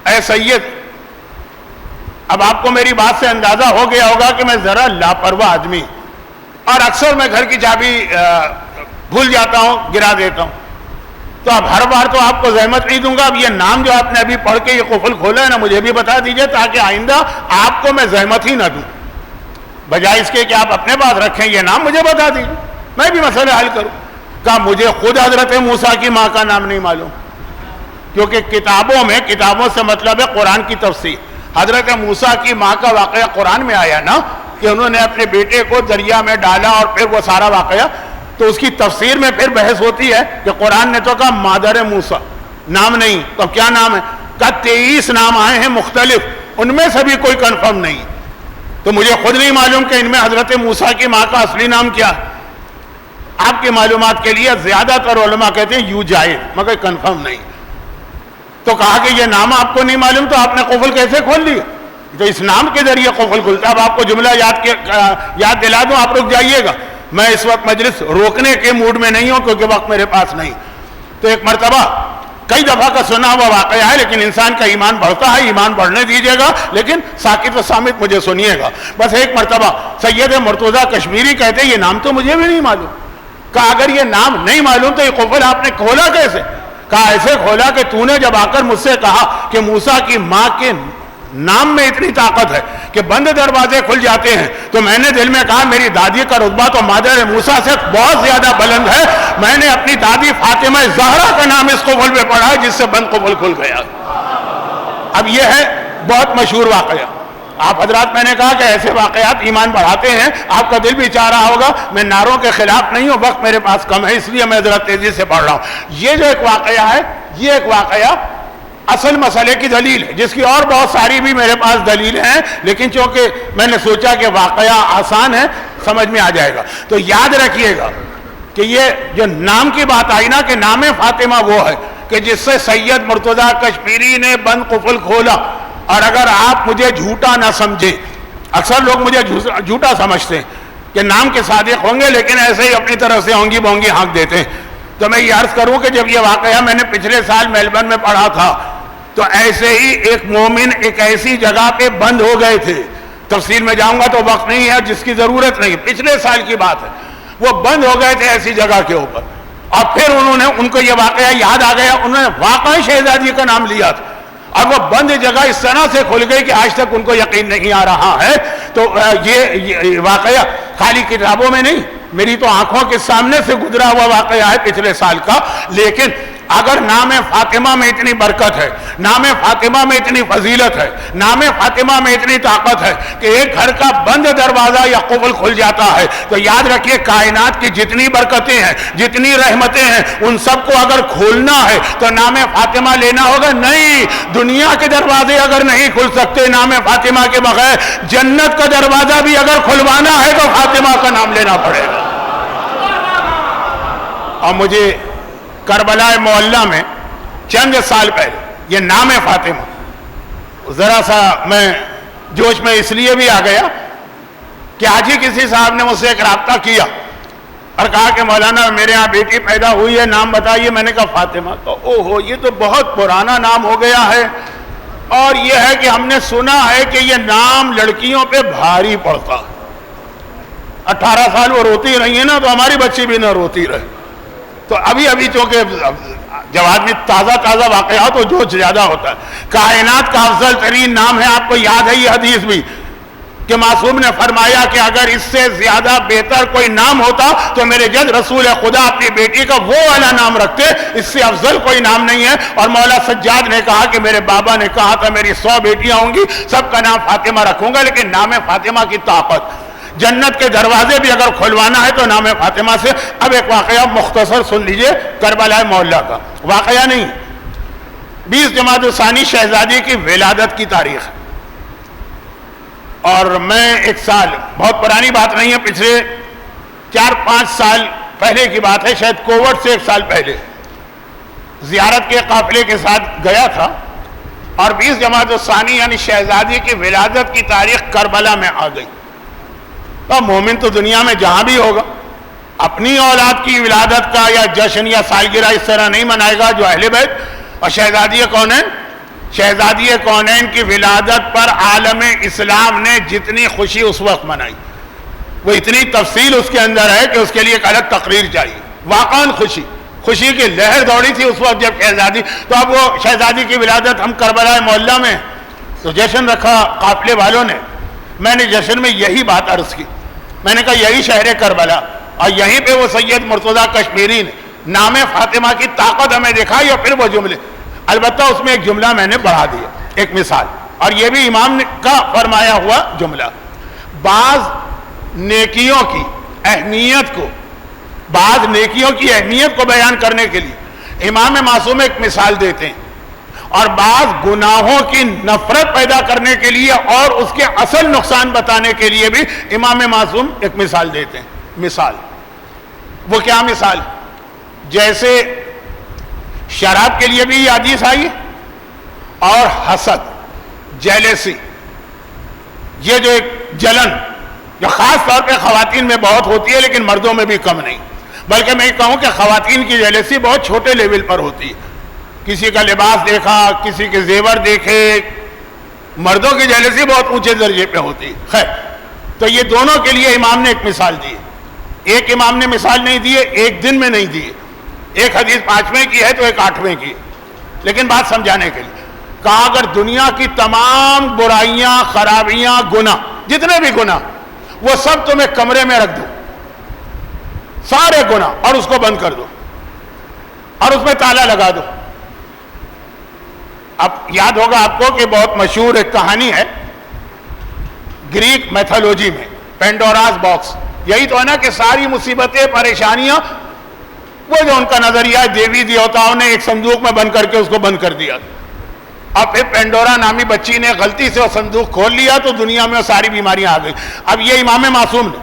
اے سید, اب آپ کو میری بات سے اندازہ ہو گیا ہوگا کہ میں ذرا لاپرواہ آدمی اور اکثر میں گھر کی چابی بھول جاتا ہوں, گرا دیتا ہوں. تو اب ہر بار تو آپ کو زحمت نہیں دوں گا, اب یہ نام جو آپ نے ابھی پڑھ کے یہ قفل کھولا ہے نا, مجھے بھی بتا دیجئے تاکہ آئندہ آپ کو میں زحمت ہی نہ دوں. بجائے اس کے کہ آپ اپنے پاس رکھیں, یہ نام مجھے بتا دیجئے, میں بھی مسئلہ حل کروں. کہا مجھے خود حضرت موسیٰ کی ماں کا نام نہیں معلوم, کیونکہ کتابوں سے مطلب ہے قرآن کی تفسیر. حضرت موسیٰ کی ماں کا واقعہ قرآن میں آیا نا کہ انہوں نے اپنے بیٹے کو دریا میں ڈالا اور پھر وہ سارا واقعہ, تو اس کی تفسیر میں پھر بحث ہوتی ہے کہ قرآن نے تو کہا مادر موسیٰ, نام نہیں, تو اب کیا نام ہے؟ کہا 23 نام آئے ہیں مختلف, ان میں سے بھی کوئی کنفرم نہیں. تو مجھے خود نہیں معلوم کہ ان میں حضرت موسیٰ کی ماں کا اصلی نام کیا ہے. آپ کی معلومات کے لیے زیادہ تر علماء کہتے ہیں یوں جائز, مگر کنفرم نہیں. تو کہا کہ یہ نام آپ کو نہیں معلوم تو آپ نے قفل کیسے کھول لیا؟ تو اس نام کے ذریعے قفل کھلتا ہے. اب آپ کو جملہ یاد دلا دوں, آپ رک جائیے گا, میں اس وقت مجلس روکنے کے موڈ میں نہیں ہوں کیونکہ وقت میرے پاس نہیں. تو ایک مرتبہ کئی دفعہ کا سنا ہوا واقعہ ہے, لیکن انسان کا ایمان بڑھتا ہے, ایمان بڑھنے دیجیے گا, لیکن ساکت و صامت مجھے سنیے گا. بس ایک مرتبہ سید مرتضیٰ کشمیری کہتے یہ نام تو مجھے بھی نہیں معلوم. کہا اگر یہ نام نہیں معلوم تو یہ قفل آپ نے کھولا کیسے؟ کہا ایسے کھولا کہ تو نے جب آ کر مجھ سے کہا کہ موسیٰ کی ماں کے نام میں اتنی طاقت ہے کہ بند دروازے کھل جاتے ہیں, تو میں نے دل میں کہا میری دادی کا رتبہ تو مادر موسیٰ سے بہت زیادہ بلند ہے, میں نے اپنی دادی فاطمہ زہرا کا نام اس قفل میں پڑھا ہے جس سے بند قفل کھل گیا. اب یہ ہے بہت مشہور واقعہ. آپ حضرات, میں نے کہا کہ ایسے واقعات ایمان بڑھاتے ہیں, آپ کا دل بھی چاہ رہا ہوگا. میں نعروں کے خلاف نہیں ہوں, وقت میرے پاس کم ہے اس لیے میں ذرا تیزی سے پڑھ رہا ہوں. یہ جو ایک واقعہ ہے, یہ ایک واقعہ اصل مسئلے کی دلیل ہے, جس کی اور بہت ساری بھی میرے پاس دلیل ہیں, لیکن چونکہ میں نے سوچا کہ واقعہ آسان ہے, سمجھ میں آ جائے گا. تو یاد رکھیے گا کہ یہ جو نام کی بات آئی نا کہ نام فاطمہ وہ ہے کہ جس سے سید مرتضیٰ کشمیری نے بند قفل کھولا. اور اگر آپ مجھے جھوٹا نہ سمجھیں, اکثر لوگ مجھے جھوٹا سمجھتے ہیں کہ نام کے صادق ہوں گے لیکن ایسے ہی اپنی طرف سے ہونگی بونگی ہانک دیتے ہیں. تو میں یہ عرض کروں کہ جب یہ واقعہ میں نے پچھلے سال میلبرن میں پڑھا تھا تو ایسے ہی ایک مومن ایک ایسی جگہ پہ بند ہو گئے تھے. تفصیل میں جاؤں گا تو وقت نہیں ہے, جس کی ضرورت نہیں, پچھلے سال کی بات ہے. وہ بند ہو گئے تھے ایسی جگہ کے اوپر, اور پھر ان کو یہ واقعہ یاد آ گیا, انہوں نے واقعی شہزادی کا نام لیا تھا, اور وہ بند جگہ اس طرح سے کھل گئی کہ آج تک ان کو یقین نہیں آ رہا ہے. تو یہ واقعہ خالی کتابوں میں نہیں, میری تو آنکھوں کے سامنے سے گزرا ہوا واقعہ ہے پچھلے سال کا. لیکن اگر نام فاطمہ میں اتنی برکت ہے, نام فاطمہ میں اتنی فضیلت ہے, نام فاطمہ میں اتنی طاقت ہے کہ ایک گھر کا بند دروازہ یا قفل کھل جاتا ہے, تو یاد رکھیے کائنات کی جتنی برکتیں ہیں, جتنی رحمتیں ہیں, ان سب کو اگر کھولنا ہے تو نام فاطمہ لینا ہوگا. نہیں, دنیا کے دروازے اگر نہیں کھل سکتے نام فاطمہ کے بغیر, جنت کا دروازہ بھی اگر کھلوانا ہے تو فاطمہ کا نام لینا پڑے گا. اور مجھے کربلا معلیٰ میں چند سال پہلے یہ نام فاطمہ ذرا سا میں جوش میں اس لیے بھی آ گیا کہ آج ہی کسی صاحب نے مجھ سے ایک رابطہ کیا اور کہا کہ مولانا میرے ہاں بیٹی پیدا ہوئی ہے, نام بتائیے. میں نے کہا فاطمہ. تو اوہو, یہ تو بہت پرانا نام ہو گیا ہے, اور یہ ہے کہ ہم نے سنا ہے کہ یہ نام لڑکیوں پہ بھاری پڑتا ہے. 18 سال وہ روتی رہی ہے نا, تو ہماری بچی بھی نہ روتی رہے. تو ابھی چونکہ جب آدمی تازہ واقعات تو جوش زیادہ ہوتا ہے. کائنات کا افضل ترین نام ہے, آپ کو یاد ہے یہ حدیث بھی کہ معصوم نے فرمایا کہ اگر اس سے زیادہ بہتر کوئی نام ہوتا تو میرے جد رسول خدا اپنی بیٹی کا وہ والا نام رکھتے, اس سے افضل کوئی نام نہیں ہے. اور مولا سجاد نے کہا کہ میرے بابا نے کہا تھا میری 100 بیٹیاں ہوں گی, سب کا نام فاطمہ رکھوں گا, لیکن نام فاطمہ کی طاقت, جنت کے دروازے بھی اگر کھلوانا ہے تو نام فاطمہ سے. اب ایک واقعہ مختصر سن لیجئے, کربلا معلیٰ کا واقعہ نہیں, 20 جمادی الثانی شہزادی کی ولادت کی تاریخ ہے. اور میں ایک سال, بہت پرانی بات نہیں ہے, پچھلے 4-5 سال پہلے کی بات ہے, شاید کووڈ سے 1 سال پہلے زیارت کے قافلے کے ساتھ گیا تھا, اور 20 جمادی الثانی یعنی شہزادی کی ولادت کی تاریخ کربلا میں آ گئی. تو مومن تو دنیا میں جہاں بھی ہوگا اپنی اولاد کی ولادت کا یا جشن یا سالگرہ اس طرح نہیں منائے گا جو اہل بیت. اور شہزادی کونین کی ولادت پر عالم اسلام نے جتنی خوشی اس وقت منائی, وہ اتنی تفصیل اس کے اندر ہے کہ اس کے لیے ایک الگ تقریر چاہیے. واقعاً خوشی کی لہر دوڑی تھی اس وقت جب شہزادی, تو اب وہ شہزادی کی ولادت ہم کربلا معلیٰ میں تو جشن رکھا قافلے والوں نے. میں نے جشن میں یہی بات عرض کی, میں نے کہا یہی شہر کربلا, اور یہیں پہ وہ سید مرتضیٰ کشمیری نے نام فاطمہ کی طاقت ہمیں دکھائی. اور پھر وہ جملے, البتہ اس میں ایک جملہ میں نے بڑھا دیا, ایک مثال, اور یہ بھی امام کا فرمایا ہوا جملہ. بعض نیکیوں کی اہمیت کو بیان کرنے کے لیے امام معصوم ایک مثال دیتے ہیں, اور بعض گناہوں کی نفرت پیدا کرنے کے لیے اور اس کے اصل نقصان بتانے کے لیے بھی امام معصوم ایک مثال دیتے ہیں. مثال وہ کیا مثال؟ جیسے شراب کے لیے بھی یہ حدیث آئی, اور حسد, جیلیسی, یہ جو ایک جلن جو خاص طور پہ خواتین میں بہت ہوتی ہے لیکن مردوں میں بھی کم نہیں، بلکہ میں کہوں کہ خواتین کی جیلسی بہت چھوٹے لیول پر ہوتی ہے، کسی کا لباس دیکھا، کسی کے زیور دیکھے، مردوں کی جیلسی بہت اونچے درجے پہ ہوتی ہے۔ خیر، تو یہ دونوں کے لیے امام نے ایک مثال دی ہے۔ ایک امام نے مثال نہیں دی ہے، ایک دن میں نہیں دی ہے، ایک حدیث 5ویں کی ہے تو ایک 8ویں کی ہے، لیکن بات سمجھانے کے لیے کہا اگر دنیا کی تمام برائیاں، خرابیاں، گناہ، جتنے بھی گناہ، وہ سب تم ایک کمرے میں رکھ دو، سارے گناہ، اور اس کو بند کر دو اور اس میں تالا لگا دو۔ اب یاد ہوگا آپ کو کہ بہت مشہور ایک کہانی ہے گریک میتھولوجی میں، پینڈوراز باکس، یہی تو ہے نا کہ ساری مصیبتیں، پریشانیاں، وہ جو ان کا نظریہ ہے دیوی دیوتاؤں نے ایک صندوق میں بند کر کے اس کو بند کر دیا، اور پھر پینڈورا نامی بچی نے غلطی سے وہ صندوق کھول لیا تو دنیا میں وہ ساری بیماریاں آ گئی۔ اب یہ امام معصوم نے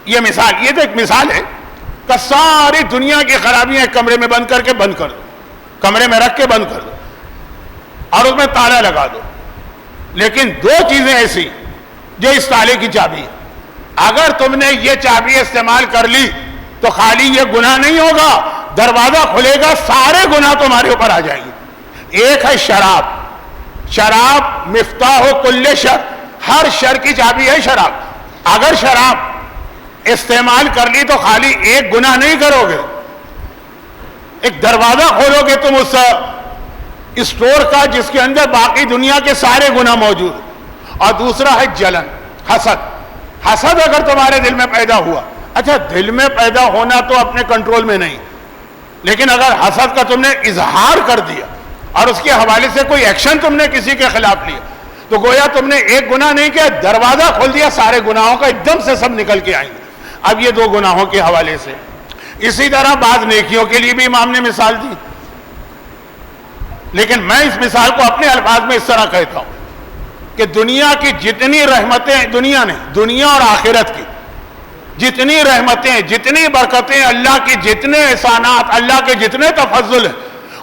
یہ مثال، یہ تو ایک مثال ہے کہ ساری دنیا کی خرابیاں ایک کمرے میں بند کر کے بند کر دو، کمرے میں رکھ کے بند کر دو اور اس میں تالا لگا دو۔ لیکن دو چیزیں ایسی جو اس تالے کی چابی ہے، اگر تم نے یہ چابی استعمال کر لی تو خالی یہ گناہ نہیں ہوگا، دروازہ کھلے گا، سارے گناہ تمہارے اوپر آ جائیں گے۔ ایک ہے شراب، شراب مفتاح کل شر، ہر شر کی چابی ہے شراب۔ اگر شراب استعمال کر لی تو خالی ایک گناہ نہیں کرو گے، ایک دروازہ کھولو گے تم اس اسٹور کا جس کے اندر باقی دنیا کے سارے گناہ موجود۔ اور دوسرا ہے جلن، حسد۔ حسد اگر تمہارے دل میں پیدا ہوا، اچھا دل میں پیدا ہونا تو اپنے کنٹرول میں نہیں، لیکن اگر حسد کا تم نے اظہار کر دیا اور اس کے حوالے سے کوئی ایکشن تم نے کسی کے خلاف لیا تو گویا تم نے ایک گناہ نہیں کیا، دروازہ کھول دیا سارے گناہوں کا، ایک دم سے سب نکل کے آئیں گے۔ اب یہ دو گناہوں کے حوالے سے، اسی طرح بعض نیکیوں کے لیے بھی امام نے مثال دی، لیکن میں اس مثال کو اپنے الفاظ میں اس طرح کہتا ہوں کہ دنیا کی جتنی رحمتیں، دنیا اور آخرت کی جتنی رحمتیں، جتنی برکتیں، اللہ کی جتنے احسانات، اللہ کے جتنے تفضل ہیں،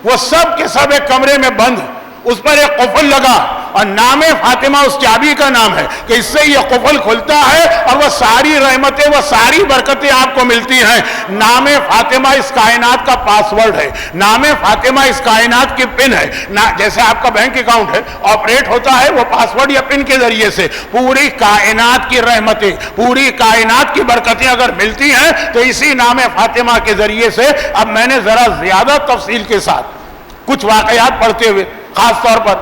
وہ سب کے سب ایک کمرے میں بند ہیں۔ اس پر ایک قفل لگا اور نام فاطمہ اس چابی کا نام ہے کہ اس سے یہ قفل کھلتا ہے اور وہ ساری رحمتیں، وہ ساری برکتیں آپ کو ملتی ہیں۔ نام فاطمہ اس کائنات کا پاس ورڈ ہے، نام فاطمہ اس کائنات کی پن ہے۔ جیسے آپ کا بینک اکاؤنٹ ہے، آپریٹ ہوتا ہے وہ پاس ورڈ یا پن کے ذریعے سے، پوری کائنات کی رحمتیں، پوری کائنات کی برکتیں اگر ملتی ہیں تو اسی نام فاطمہ کے ذریعے سے۔ اب میں نے ذرا زیادہ تفصیل کے ساتھ کچھ واقعات پڑھتے ہوئے، خاص طور پر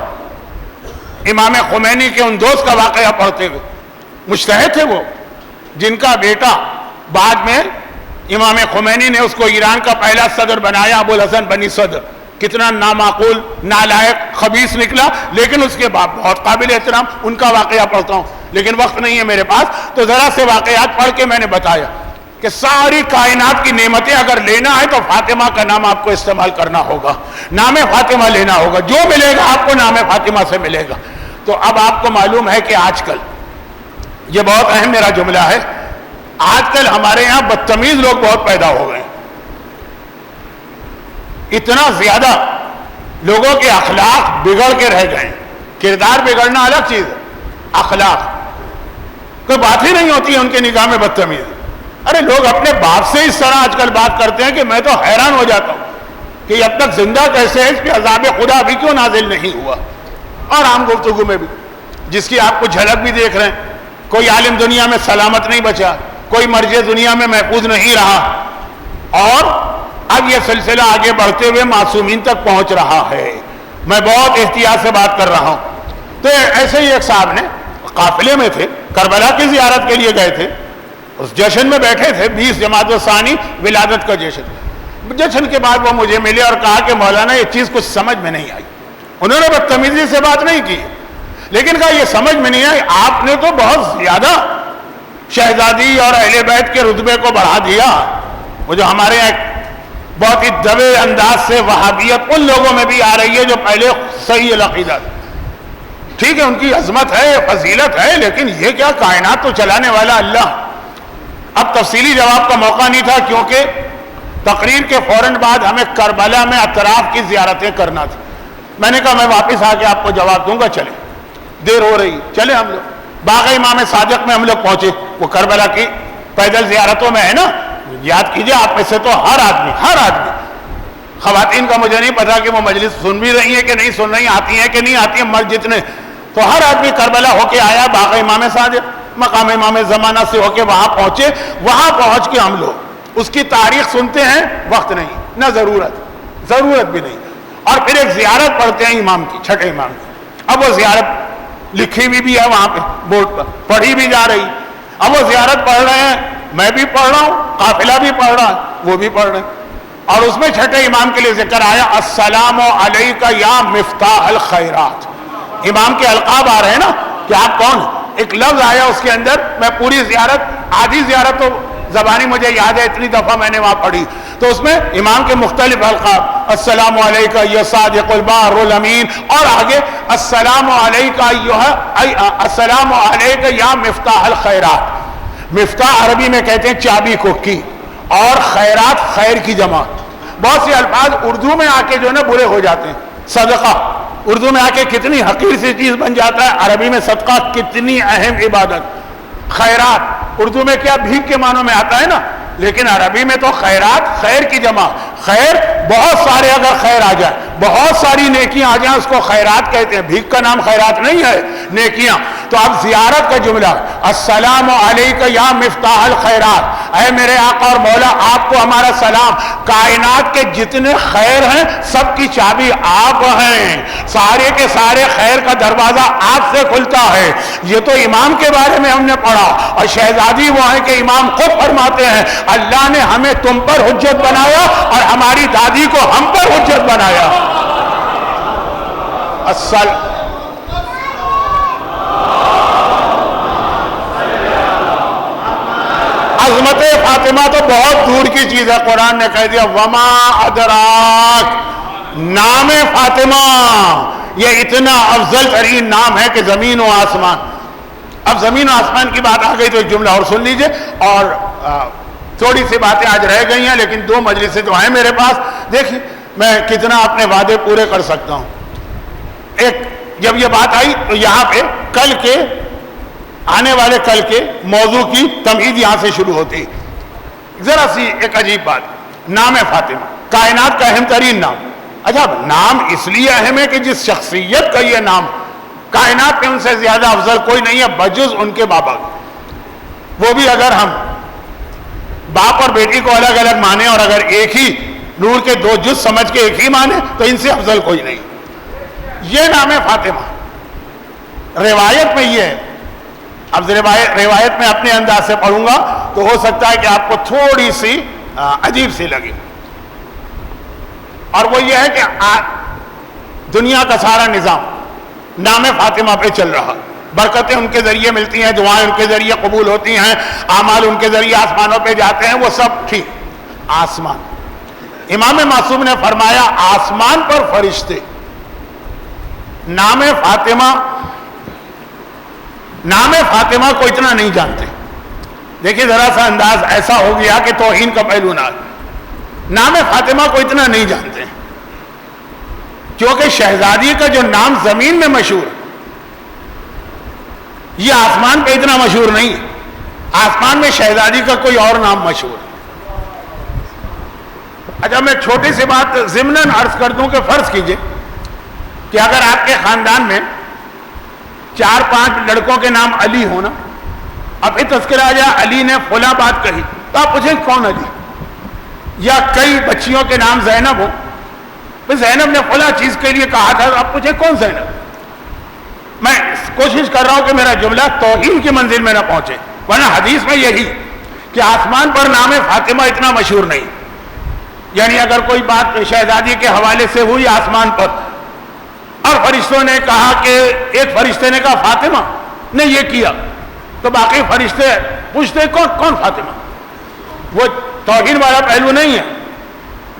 امام خمینی کے ان دوست کا واقعہ پڑھتے ہوئے، مجتہد تھے وہ، جن کا بیٹا بعد میں امام خمینی نے اس کو ایران کا پہلا صدر بنایا، ابو الحسن بنی صدر، کتنا نامعقول، نالائق، خبیث نکلا، لیکن اس کے باپ بہت قابل احترام۔ ان کا واقعہ پڑھتا ہوں لیکن وقت نہیں ہے میرے پاس، تو ذرا سے واقعات پڑھ کے میں نے بتایا کہ ساری کائنات کی نعمتیں اگر لینا ہے تو فاطمہ کا نام آپ کو استعمال کرنا ہوگا، نام فاطمہ لینا ہوگا، جو ملے گا آپ کو نام فاطمہ سے ملے گا۔ تو اب آپ کو معلوم ہے کہ آج کل، یہ بہت اہم میرا جملہ ہے، آج کل ہمارے یہاں بدتمیز لوگ بہت پیدا ہو گئے، اتنا زیادہ لوگوں کے اخلاق بگڑ کے رہ گئے۔ کردار بگڑنا الگ چیز ہے، اخلاق کوئی بات ہی نہیں ہوتی ہے ان کے نگاہ میں بدتمیز۔ ارے لوگ اپنے باپ سے اس طرح آج کل بات کرتے ہیں کہ میں تو حیران ہو جاتا ہوں کہ اب تک زندہ کیسے ہے، اس پہ عذاب خدا ابھی کیوں نازل نہیں ہوا۔ اور عام گفتگو میں بھی جس کی آپ کو جھلک بھی دیکھ رہے ہیں، کوئی عالم دنیا میں سلامت نہیں بچا، کوئی مرجع دنیا میں محفوظ نہیں رہا، اور اب یہ سلسلہ آگے بڑھتے ہوئے معصومین تک پہنچ رہا ہے۔ میں بہت احتیاط سے بات کر رہا ہوں۔ تو ایسے ہی ایک صاحب نے قافلے میں تھے، کربلا کی زیارت کے لیے گئے تھے، اس جشن میں بیٹھے تھے، 20 جمادی الثانی ولادت کا جشن۔ جشن کے بعد وہ مجھے ملے اور کہا کہ مولانا یہ چیز کچھ سمجھ میں نہیں آئی۔ انہوں نے بدتمیزی سے بات نہیں کی، لیکن کہا یہ سمجھ میں نہیں آئی، آپ نے تو بہت زیادہ شہزادی اور اہل بیت کے رتبے کو بڑھا دیا۔ وہ جو ہمارے یہاں بہت ہی دبے انداز سے وہابیت ان لوگوں میں بھی آ رہی ہے جو پہلے صحیح العقیدہ، ٹھیک ہے ان کی عظمت ہے، فضیلت ہے، لیکن یہ کیا، کائنات تو چلانے والا اللہ۔ اب تفصیلی جواب کا موقع نہیں تھا کیونکہ تقریر کے فوراً بعد ہمیں کربلا میں اطراف کی زیارتیں کرنا تھی۔ میں نے کہا میں واپس آ کے آپ کو جواب دوں گا، چلیں۔ دیر ہو رہی، چلے ہم لوگ باغ امام صادق میں ہم لوگ پہنچے. وہ کربلا کی پیدل زیارتوں میں ہے نا، یاد کیجئے آپ میں سے تو ہر آدمی خواتین کا مجھے نہیں پتا کہ وہ مجلس سن بھی رہی ہیں کہ نہیں سن رہی، آتی ہیں کہ نہیں آتی ہیں مسجد میں، تو ہر آدمی کربلا ہو کے آیا، باغ امام صادق مقام امام زمانہ سے ہو کے وہاں پہنچے. وہاں پہنچ کے ہم لوگ اس کی تاریخ سنتے ہیں، وقت نہیں نہ ضرورت بھی نہیں، اور پھر ایک زیارت پڑھتے ہیں امام کی، چھٹے امام کی. اب وہ زیارت لکھی بھی ہے وہاں پہ بورڈ پر، پڑھی بھی جا رہی. اب وہ زیارت پڑھ رہے ہیں، میں بھی پڑھ رہا ہوں، قافلہ بھی پڑھ رہا ہے، وہ بھی پڑھ رہے ہیں. اور اس میں چھٹے امام کے لیے ذکر آیا السلام علیک یا مفتاح الخیرات. امام کے القاب آ رہے ہیں نا کہ آپ کون، ایک لفظ آیا اس کے اندر. میں پوری زیارت، آدھی زیارت تو زبانی مجھے یاد ہے، اتنی دفعہ میں نے وہاں پڑھی، تو اس میں امام کے مختلف القاب، السلام علیک یا صادق البار الامین، اور آگے السلام علیک السلام علیک یا مفتاح الخیرات. مفتاح عربی میں کہتے ہیں چابی کو کی، اور خیرات خیر کی جمع. بہت سے الفاظ اردو میں آ کے جو ہے نا برے ہو جاتے ہیں. صدقہ اردو میں آ کے کتنی حقیر سی چیز بن جاتا ہے، عربی میں صدقہ کتنی اہم عبادت. خیرات اردو میں کیا بھیک کے معنوں میں آتا ہے نا، لیکن عربی میں تو خیرات خیر کی جمع. خیر بہت سارے، اگر خیر آ جائے، بہت ساری نیکیاں آ جائیں، اس کو خیرات کہتے ہیں. بھیک کا نام خیرات نہیں ہے، نیکیاں. تو اب زیارت کا جملہ السلام علیک یا مفتاح الخیرات، اے میرے آقا اور مولا آپ کو ہمارا سلام، کائنات کے جتنے خیر ہیں سب کی چابی آپ ہیں، سارے کے سارے خیر کا دروازہ آپ سے کھلتا ہے. یہ تو امام کے بارے میں ہم نے پڑھا، اور شہزادی وہ ہیں کہ امام خود فرماتے ہیں اللہ نے ہمیں تم پر حجت بنایا اور ہماری دادی کو ہم پر حجت بنایا. عظمت فاطمہ تو بہت دور کی چیز ہے. قرآن نے کہہ دیا وما ادراک، نام فاطمہ یہ اتنا افضل ترین نام ہے کہ زمین و آسمان. اب زمین و آسمان کی بات آ گئی تو ایک جملہ اور سن لیجئے. اور تھوڑی سی باتیں آج رہ گئی ہیں، لیکن 2 مجلسیں تو ہیں میرے پاس. دیکھیں میں کتنا اپنے وعدے پورے کر سکتا ہوں. ایک جب یہ بات آئی تو یہاں پہ کل کے آنے والے کل کے موضوع کی تمہید یہاں سے شروع ہوتی. ذرا سی ایک عجیب بات، نام فاطمہ کائنات کا اہم ترین نام. اچھا نام اس لیے اہم ہے کہ جس شخصیت کا یہ نام، کائنات میں ان سے زیادہ افضل کوئی نہیں ہے بجز ان کے بابا. وہ بھی اگر ہم باپ اور بیٹی کو الگ الگ مانے، اور اگر ایک ہی نور کے 2 جز سمجھ کے ایک ہی مانے، تو ان سے افضل کوئی نہیں. یہ نام ہے فاطمہ. روایت میں یہ ہے، اب روایت میں اپنے انداز سے پڑھوں گا تو ہو سکتا ہے کہ آپ کو تھوڑی سی عجیب سی لگے. اور وہ یہ ہے کہ دنیا کا سارا نظام نام فاطمہ پہ چل رہا. برکتیں ان کے ذریعے ملتی ہیں، دعائیں ان کے ذریعے قبول ہوتی ہیں، اعمال ان کے ذریعے آسمانوں پہ جاتے ہیں، وہ سب ٹھیک. آسمان، امام معصوم نے فرمایا آسمان پر فرشتے نام فاطمہ کو اتنا نہیں جانتے. دیکھیں ذرا سا انداز ایسا ہو گیا کہ توہین کا پہلو نہ. نام فاطمہ کو اتنا نہیں جانتے کیونکہ شہزادی کا جو نام زمین میں مشہور، یہ آسمان پہ اتنا مشہور نہیں ہے. آسمان میں شہزادی کا کوئی اور نام مشہور. اچھا میں چھوٹی سی بات ضمناً عرض کر دوں کہ فرض کیجئے کہ اگر آپ کے خاندان میں 4-5 لڑکوں کے نام علی ہونا، اب یہ تذکرہ آ جائے علی نے فلاں بات کہی، تو آپ پوچھیں کون علی؟ یا کئی بچیوں کے نام زینب ہو، زینب نے فلاں چیز کے لیے کہا تھا، آپ پوچھیں کون زینب؟ میں کوشش کر رہا ہوں کہ میرا جملہ توہین کی منزل میں نہ پہنچے، ورنہ حدیث میں یہی کہ آسمان پر نام فاطمہ اتنا مشہور نہیں. یعنی اگر کوئی بات شہزادی کے حوالے سے ہوئی آسمان پر، اور فرشتوں نے کہا کہ ایک فرشتے نے کہا فاطمہ نے یہ کیا، تو باقی فرشتے پوچھتے کون فاطمہ؟ وہ توہین والا پہلو نہیں ہے،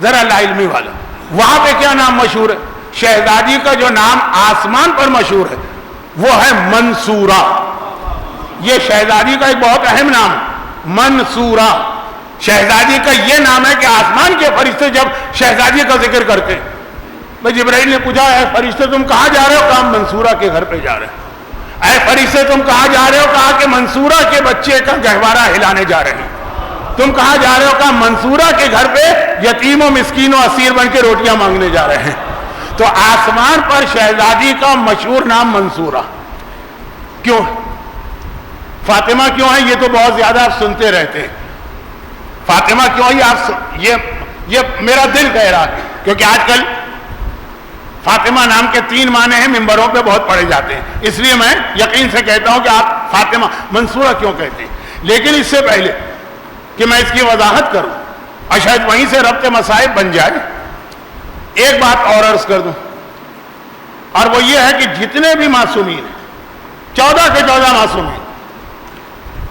ذرا لا علمی والا. وہاں پہ کیا نام مشہور ہے؟ شہزادی کا جو نام آسمان پر مشہور ہے وہ ہے منصورہ. یہ شہزادی کا ایک بہت اہم نام ہے، منصورہ. شہزادی کا یہ نام ہے کہ آسمان کے فرشتے جب شہزادی کا ذکر کرتے ہیں، جبرائیل نے پوچھا ہے فرشتے تم کہاں جا رہے ہو؟ کہا منصورہ کے گھر پہ جا رہے ہیں. اے فرشتے تم کہاں جا رہے ہو؟ کہا کہ منصورہ کے بچے کا گہوارہ ہلانے جا رہے ہیں۔ تم کہاں جا رہے ہو؟ کہا منصورہ کے گھر پہ یتیم و مسکین و اسیر بن کے روٹیاں مانگنے جا رہے ہیں۔ تو آسمان پر شہزادی کا مشہور نام منصورہ کیوں؟ فاطمہ کیوں ہے؟ یہ تو بہت زیادہ آپ سنتے رہتے ہیں۔ فاطمہ کیوں ہے؟ یہ میرا دل کہہ رہا ہے، کیونکہ آج کل فاطمہ نام کے 3 معنی ہیں، ممبروں پہ بہت پڑھے جاتے ہیں، اس لیے میں یقین سے کہتا ہوں کہ آپ فاطمہ منصورہ کیوں کہتے ہیں۔ لیکن اس سے پہلے کہ میں اس کی وضاحت کروں اور شاید وہیں سے ربط مسائل بن جائے، ایک بات اور عرض کر دوں، اور وہ یہ ہے کہ جتنے بھی معصومین ہیں، 14 کے 14 معصومین،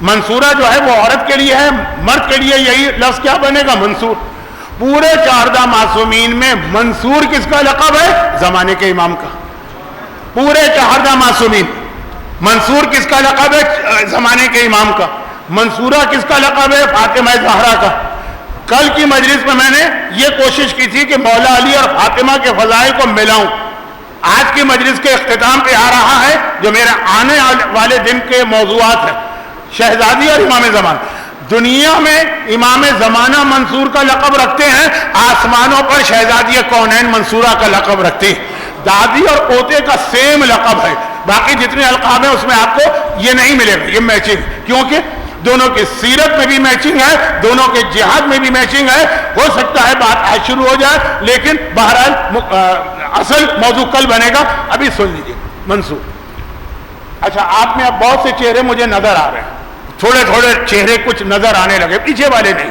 منصورہ جو ہے وہ عورت کے لیے ہے، مرد کے لیے یہی لفظ کیا بنے گا؟ منصور۔ پورے 14 معصومین میں منصور کس کا لقب ہے؟ زمانے کے امام کا۔ پورے 14 معصومین، منصور کس کا لقب ہے؟ زمانے کے امام کا۔ منصورہ کس کا لقب ہے؟ فاطمہ زہرا کا۔ کل کی مجلس میں نے یہ کوشش کی تھی کہ مولا علی اور فاطمہ کے فضائل کو ملاؤں۔ آج کی مجلس کے اختتام پہ آ رہا ہے جو میرے آنے والے دن کے موضوعات ہیں، شہزادی اور امام زمان۔ دنیا میں امام زمانہ منصور کا لقب رکھتے ہیں، آسمانوں پر شہزادی کونین منصورہ کا لقب رکھتے ہیں۔ دادی اور پوتے کا سیم لقب ہے، باقی جتنے القاب ہیں اس میں آپ کو یہ نہیں ملے گا، یہ میچنگ، کیونکہ دونوں کی سیرت میں بھی میچنگ ہے، دونوں کے جہاد میں بھی میچنگ ہے۔ ہو سکتا ہے بات آج شروع ہو جائے، لیکن بہرحال اصل موضوع کل بنے گا۔ ابھی سن لیجیے منصور۔ اچھا، آپ میں اب بہت سے چہرے مجھے نظر آ رہے ہیں، تھوڑے تھوڑے چہرے کچھ نظر آنے لگے، پیچھے والے نہیں۔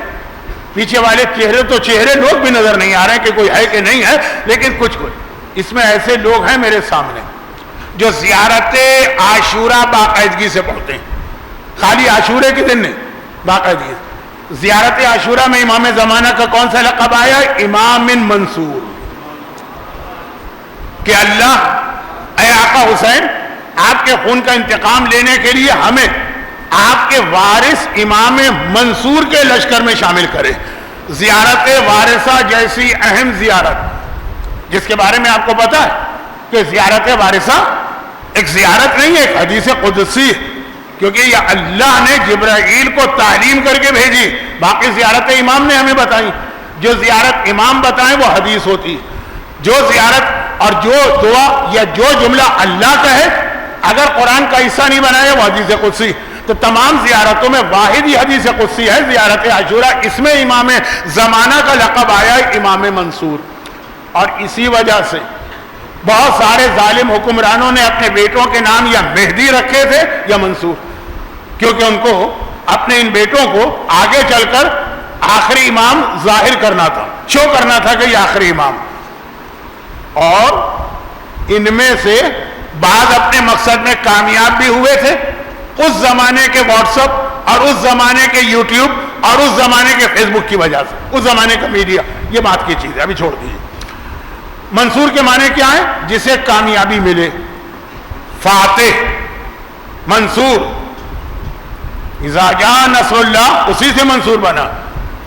پیچھے والے چہرے لوگ بھی نظر نہیں آ رہے ہیں کہ کوئی ہے کہ نہیں ہے، لیکن کچھ اس میں ایسے لوگ ہیں میرے سامنے جو زیارت عاشورہ باقاعدگی سے پڑھتے ہیں، خالی عاشورے کے دن نہیں، باقاعدگی۔ زیارت عاشورہ میں امام زمانہ کا کون سا لقب آیا؟ امام منصور، کہ اللہ اے آقا حسین، آپ کے خون کا انتقام لینے کے لیے ہمیں آپ کے وارث امام منصور کے لشکر میں شامل کرے۔ زیارت وارثہ جیسی اہم زیارت، جس کے بارے میں آپ کو پتا ہے کہ زیارت وارثہ ایک زیارت نہیں ہے، ایک حدیث قدسی، کیونکہ یہ اللہ نے جبرائیل کو تعلیم کر کے بھیجی، باقی زیارت امام نے ہمیں بتائی۔ جو زیارت امام بتائیں وہ حدیث ہوتی، جو زیارت اور جو دعا یا جو جملہ اللہ کا ہے اگر قرآن کا حصہ نہیں بنایا وہ حدیث قدسی۔ تو تمام زیارتوں میں واحد ہی حدیث قدسی ہے، زیارت عاشورہ، اس میں امام زمانہ کا لقب آیا ہے امام منصور۔ اور اسی وجہ سے بہت سارے ظالم حکمرانوں نے اپنے بیٹوں کے نام یا مہدی رکھے تھے یا منصور، کیونکہ ان کو اپنے ان بیٹوں کو آگے چل کر آخری امام ظاہر کرنا تھا، شو کرنا تھا کہ یہ آخری امام۔ اور ان میں سے بعض اپنے مقصد میں کامیاب بھی ہوئے تھے، اس زمانے کے واٹس ایپ اور اس زمانے کے یوٹیوب اور اس زمانے کے فیس بک کی وجہ سے، اس زمانے کا میڈیا، یہ بات کی چیز ہے، ابھی چھوڑ دیجیے۔ منصور کے معنی کیا ہے؟ جسے کامیابی ملے، فاتح، منصور، اذا جاء نصر اللہ، اسی سے منصور بنا۔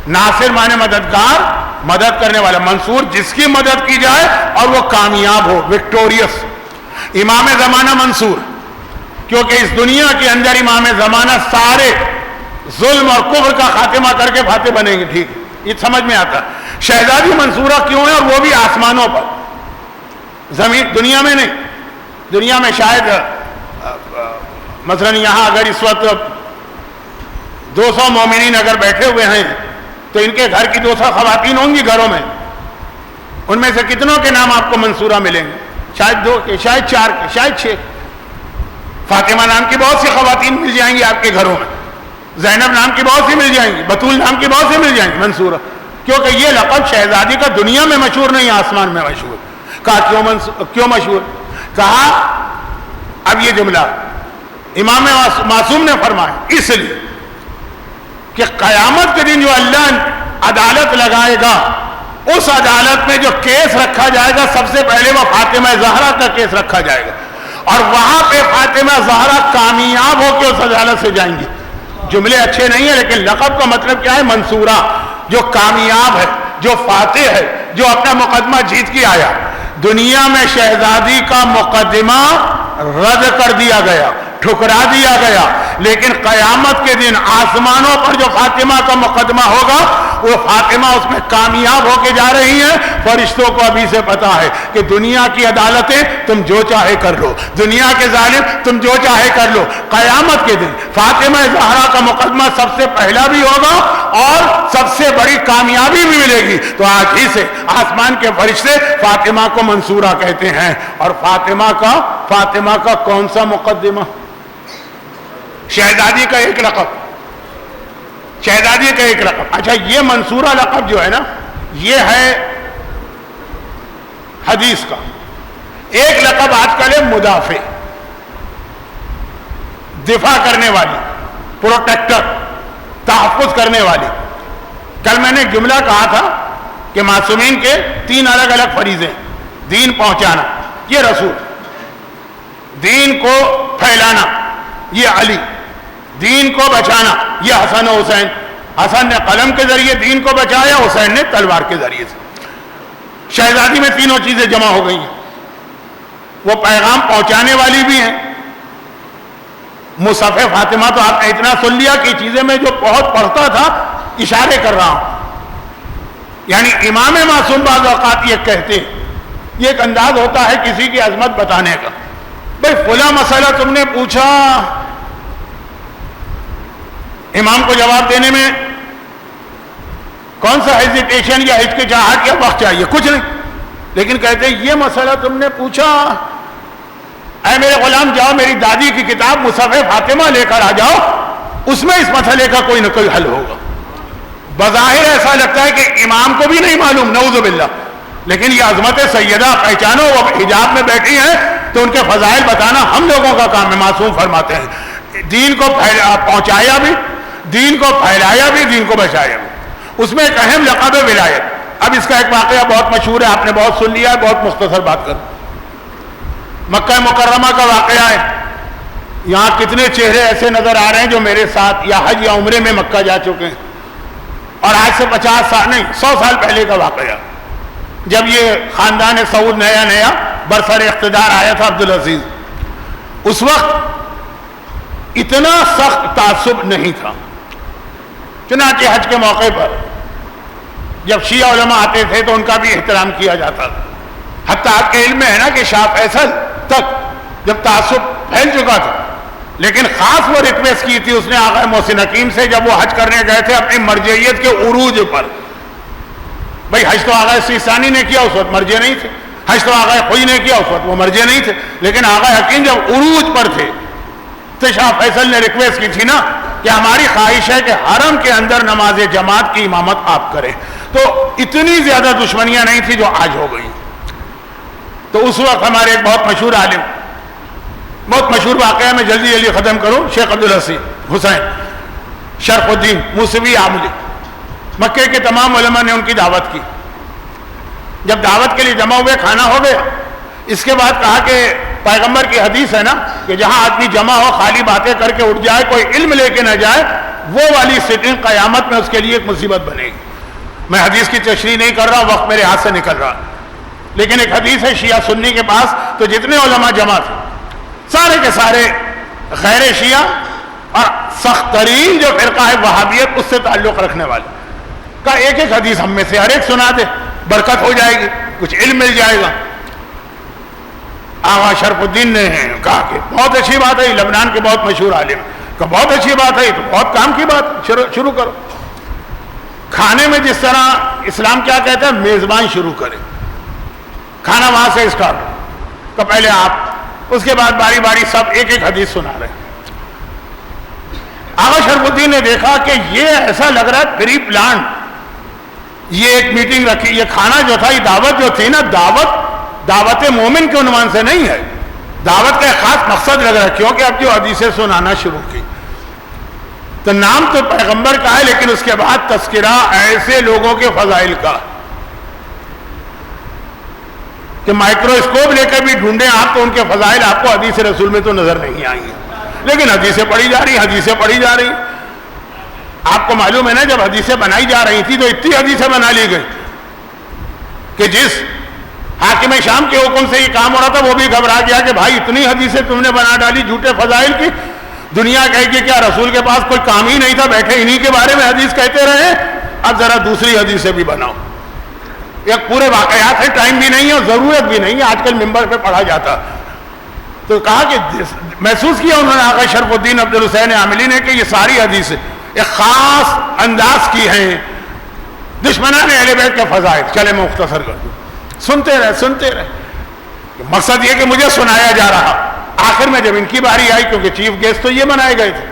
ناصر معنی مددگار، مدد کرنے والا، منصور جس کی مدد کی جائے اور وہ کامیاب ہو، وکٹوریس۔ امام زمانہ منصور، کیونکہ اس دنیا کے اندر امام زمانہ سارے ظلم اور کفر کا خاتمہ کر کے فاتح بنیں گے، ٹھیک، یہ سمجھ میں آتا ہے۔ شہزادی منصورہ کیوں ہے؟ اور وہ بھی آسمانوں پر، زمین، دنیا میں نہیں۔ دنیا میں شاید مثلا یہاں اگر اس وقت 200 مومنین اگر بیٹھے ہوئے ہیں تو ان کے گھر کی 200 خواتین ہوں گی گھروں میں، ان میں سے کتنوں کے نام آپ کو منصورہ ملیں گے؟ شاید 2 کے، شاید 4 کے، شاید 6۔ فاطمہ نام کی بہت سی خواتین مل جائیں گی آپ کے گھروں میں، زینب نام کی بہت سی مل جائیں گی، بطول نام کی بہت سی مل جائیں گی منصورہ، کیونکہ یہ لقب شہزادی کا دنیا میں مشہور نہیں، آسمان میں مشہور۔ کہا کیوں مشہور؟ کہا اب یہ جملہ امام معصوم نے فرمایا، اس لیے کہ قیامت کے دن جو اللہ عدالت لگائے گا، اس عدالت میں جو کیس رکھا جائے گا سب سے پہلے وہ فاطمہ زہرا کا کیس رکھا جائے گا، اور وہاں پہ فاطمہ زہرا کامیاب ہو کے اس عدالت سے جائیں گی۔ جملے اچھے نہیں ہیں لیکن لقب کا مطلب کیا ہے؟ منصورہ، جو کامیاب ہے، جو فاتح ہے، جو اپنا مقدمہ جیت کے آیا۔ دنیا میں شہزادی کا مقدمہ رد کر دیا گیا، ٹھکرا دیا گیا، لیکن قیامت کے دن آسمانوں پر جو فاطمہ کا مقدمہ ہوگا وہ فاطمہ اس میں کامیاب ہو کے جا رہی ہیں۔ فرشتوں کو ابھی سے پتا ہے کہ دنیا کی عدالتیں تم جو چاہے کر لو، دنیا کے ظالم تم جو چاہے کر لو، قیامت کے دن فاطمہ زہرا کا مقدمہ سب سے پہلا بھی ہوگا اور سب سے بڑی کامیابی بھی ملے گی۔ تو آج ہی سے آسمان کے فرشتے فاطمہ کو منصورہ کہتے ہیں۔ اور فاطمہ کا کون سا مقدمہ؟ شہزادی کا ایک لقب، شہزادی کا ایک لقب۔ اچھا، یہ منصورہ لقب جو ہے نا، یہ ہے حدیث کا۔ ایک لقب آج کل ہے مدافع، دفاع کرنے والی، پروٹیکٹر، تحفظ کرنے والی۔ کل میں نے جملہ کہا تھا کہ معصومین کے 3 الگ الگ فریضے: دین پہنچانا، یہ رسول; دین کو پھیلانا، یہ علی; دین کو بچانا، یہ حسن و حسین۔ حسن نے قلم کے ذریعے دین کو بچایا، حسین نے تلوار کے ذریعے سے۔ شہزادی میں تینوں چیزیں جمع ہو گئی ہیں۔ وہ پیغام پہنچانے والی بھی ہیں۔ مصحف فاطمہ تو آپ نے اتنا سن لیا کہ چیزیں میں جو بہت پڑھتا تھا اشارے کر رہا ہوں۔ یعنی امام معصوم بعض اوقات یہ کہتے ہیں، یہ ایک انداز ہوتا ہے کسی کی عظمت بتانے کا، بھئی فلاں مسئلہ تم نے پوچھا، امام کو جواب دینے میں کون سا ہیزیٹیشن یا ہچکچاہٹ یا وقت چاہیے؟ کچھ نہیں، لیکن کہتے ہیں یہ مسئلہ تم نے پوچھا، اے میرے غلام جاؤ میری دادی کی کتاب مصحف فاطمہ لے کر آ جاؤ، اس میں اس مسئلے کا کوئی نہ کوئی حل ہوگا۔ بظاہر ایسا لگتا ہے کہ امام کو بھی نہیں معلوم، نعوذ باللہ، لیکن یہ عظمت سیدہ پہچانو، وہ حجاب میں بیٹھی ہیں تو ان کے فضائل بتانا ہم لوگوں کا کام ہے۔ معصوم فرماتے ہیں دین کو پہنچایا بھی، دین کو پھیلایا بھی، دین کو بچایا بھی۔ اس میں ایک اہم لقب ہے ولایت۔ اب اس کا ایک واقعہ بہت مشہور ہے، آپ نے بہت سن لیا ہے، بہت مختصر بات کروں۔ مکہ مکرمہ کا واقعہ ہے۔ یہاں کتنے چہرے ایسے نظر آ رہے ہیں جو میرے ساتھ یا حج یا عمرے میں مکہ جا چکے ہیں، اور آج سے 50 سال نہیں 100 سال پہلے کا واقعہ، جب یہ خاندان سعود نیا برسر اقتدار آیا تھا عبدالعزیز۔ اس وقت اتنا سخت تعصب نہیں تھا، چنانچہ حج کے موقع پر جب شیعہ علماء آتے تھے تو ان کا بھی احترام کیا جاتا تھا۔ حتیٰ آپ کے علم میں ہے نا کہ شاہ فیصل تک جب تعصب پھیل چکا تھا، لیکن خاص وہ ریکویسٹ کی تھی اس نے آقا محسن حکیم سے جب وہ حج کرنے گئے تھے اپنی مرجعیت کے عروج پر۔ بھئی حج تو آقا سیستانی نے کیا، اس وقت مرجع نہیں تھے، حج تو آقا خوئی نے کیا، اس وقت وہ مرجع نہیں تھے، لیکن آقا حکیم جب عروج پر تھے تو شاہ فیصل نے ریکویسٹ کی تھی نا کہ ہماری خواہش ہے کہ حرم کے اندر نماز جماعت کی امامت آپ کریں۔ تو اتنی زیادہ دشمنیاں نہیں تھی جو آج ہو گئی۔ تو اس وقت ہمارے ایک بہت مشہور عالم، بہت مشہور واقعہ میں جلدی ختم کروں، شیخ عبدالحسین حسین شرف الدین موسوی عاملی، مکے کے تمام علماء نے ان کی دعوت کی۔ جب دعوت کے لیے جمع ہوئے، کھانا ہو گیا، اس کے بعد کہا کہ پیغمبر کی حدیث ہے نا کہ جہاں آدمی جمع ہو خالی باتیں کر کے اٹھ جائے، کوئی علم لے کے نہ جائے، وہ والی سٹنگ قیامت میں اس کے لیے ایک مصیبت بنے گی۔ میں حدیث کی تشریح نہیں کر رہا، وقت میرے ہاتھ سے نکل رہا، لیکن ایک حدیث ہے شیعہ سنی کے پاس، تو جتنے علماء جمع تھے سارے کے سارے غیر شیعہ اور سخت ترین جو فرقہ ہے وہابیت اس سے تعلق رکھنے والے کا ایک ایک حدیث ہم میں سے ہر ایک سنا دے، برکت ہو جائے گی، کچھ علم مل جائے گا۔ آغا شرف الدین نے کہا کہ بہت اچھی بات ہے، لبنان کے بہت مشہور عالم، کہ بہت اچھی بات ہے، یہ تو بہت کام کی بات، شروع کرو۔ کھانے میں جس طرح اسلام کیا کہتا ہے، میزبان شروع کرے، کھانا وہاں سے اسٹارٹ، کہ پہلے آپ، اس کے بعد باری باری سب ایک ایک حدیث سنا رہے۔ آغا شرف الدین نے دیکھا کہ یہ ایسا لگ رہا ہے پری پلان، یہ ایک میٹنگ رکھی، یہ کھانا جو تھا، یہ دعوت جو تھی نا، دعوت مومن کے عنوان سے نہیں ہے، دعوت کا ایک خاص مقصد لگ رہا ہے، کیونکہ اب جو حدیثیں سنانا شروع کی تو نام تو پیغمبر کا ہے، لیکن اس کے بعد تذکرہ ایسے لوگوں کے فضائل کا کہ مائکروسکوپ لے کر بھی ڈھونڈیں آپ تو ان کے فضائل آپ کو حدیث رسول میں تو نظر نہیں آئیں گے، لیکن حدیثیں پڑھی جا رہی، حدیثیں پڑھی جا رہی۔ آپ کو معلوم ہے نا جب حدیثیں بنائی جا رہی تھی تو اتنی حدیثیں بنا لی گئی کہ جس حاکم شام کے حکم سے یہ کام ہو رہا تھا، وہ بھی گھبرا گیا کہ بھائی اتنی حدیثیں تم نے بنا ڈالی جھوٹے فضائل کی، دنیا کہے گی کیا رسول کے پاس کوئی کام ہی نہیں تھا، بیٹھے انہی کے بارے میں حدیث کہتے رہے، اب ذرا دوسری حدیثیں بھی بناؤ۔ ایک پورے واقعات ہے، ٹائم بھی نہیں ہے اور ضرورت بھی نہیں ہے، آج کل ممبر پہ پڑھا جاتا۔ تو کہا کہ محسوس کیا انہوں نے آقا شرف الدین عبد الحسین عاملی نے کہ یہ ساری حدیثیں ایک خاص انداز کی ہیں دشمنان اہل بیت کے فضائل۔ چلے میں مختصر کر دوں، سنتے رہے۔ مقصد یہ کہ مجھے سنایا جا رہا، آخر میں جب ان کی باری آئی، کیونکہ چیف گیسٹ تو یہ بنائے گئے تھے،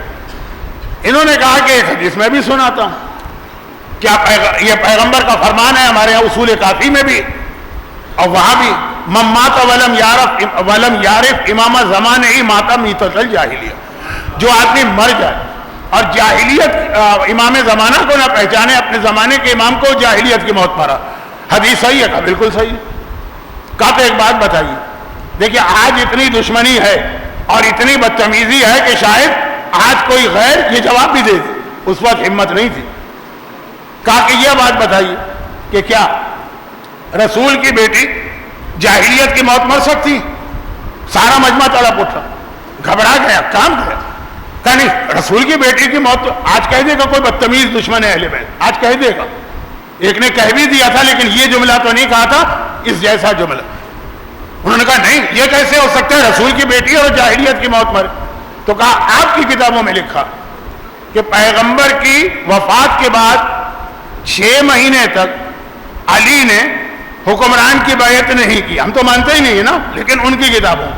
انہوں نے کہا کہ ایک حدیث میں بھی سناتا ہوں، کیا یہ پیغمبر کا فرمان ہے، ہمارے یہاں اصول کافی میں بھی اور وہاں بھی، من مات ولم یعرف امام زمانے ہی ماتا میتۃ الجاہلیہ، جو آدمی مر جائے اور جاہلیت امام زمانہ کو نہ پہچانے، اپنے زمانے کے امام کو جاہلیت کی موت مرا۔ حدیث صحیح ہے؟ کہا بالکل صحیح ہے۔ کہا تو ایک بات بتائیے، دیکھیے آج اتنی دشمنی ہے اور اتنی بدتمیزی ہے کہ شاید آج کوئی غیر یہ جواب بھی دے دے، اس وقت ہمت نہیں تھی۔ کہا کہ یہ بات بتائیے کہ کیا رسول کی بیٹی جاہلیت کی موت مر سکتی؟ سارا مجمع تڑپ اٹھا، گھبرا گیا، کام گیا۔ کہا نہیں، رسول کی بیٹی کی موت آج کہہ دے گا کوئی بدتمیز دشمن اہل بیت، آج کہہ دے گا۔ ایک نے کہہ بھی دیا تھا لیکن یہ جملہ تو نہیں کہا تھا، اس جیسا جملہ۔ انہوں نے کہا نہیں، یہ کیسے ہو سکتا ہے رسول کی بیٹی اور جاہلیت کی موت مرے؟ تو کہا آپ کی کتابوں میں لکھا کہ پیغمبر کی وفات کے بعد 6 مہینے تک علی نے حکمران کی بیعت نہیں کی۔ ہم تو مانتے ہی نہیں ہے نا، لیکن ان کی کتابوں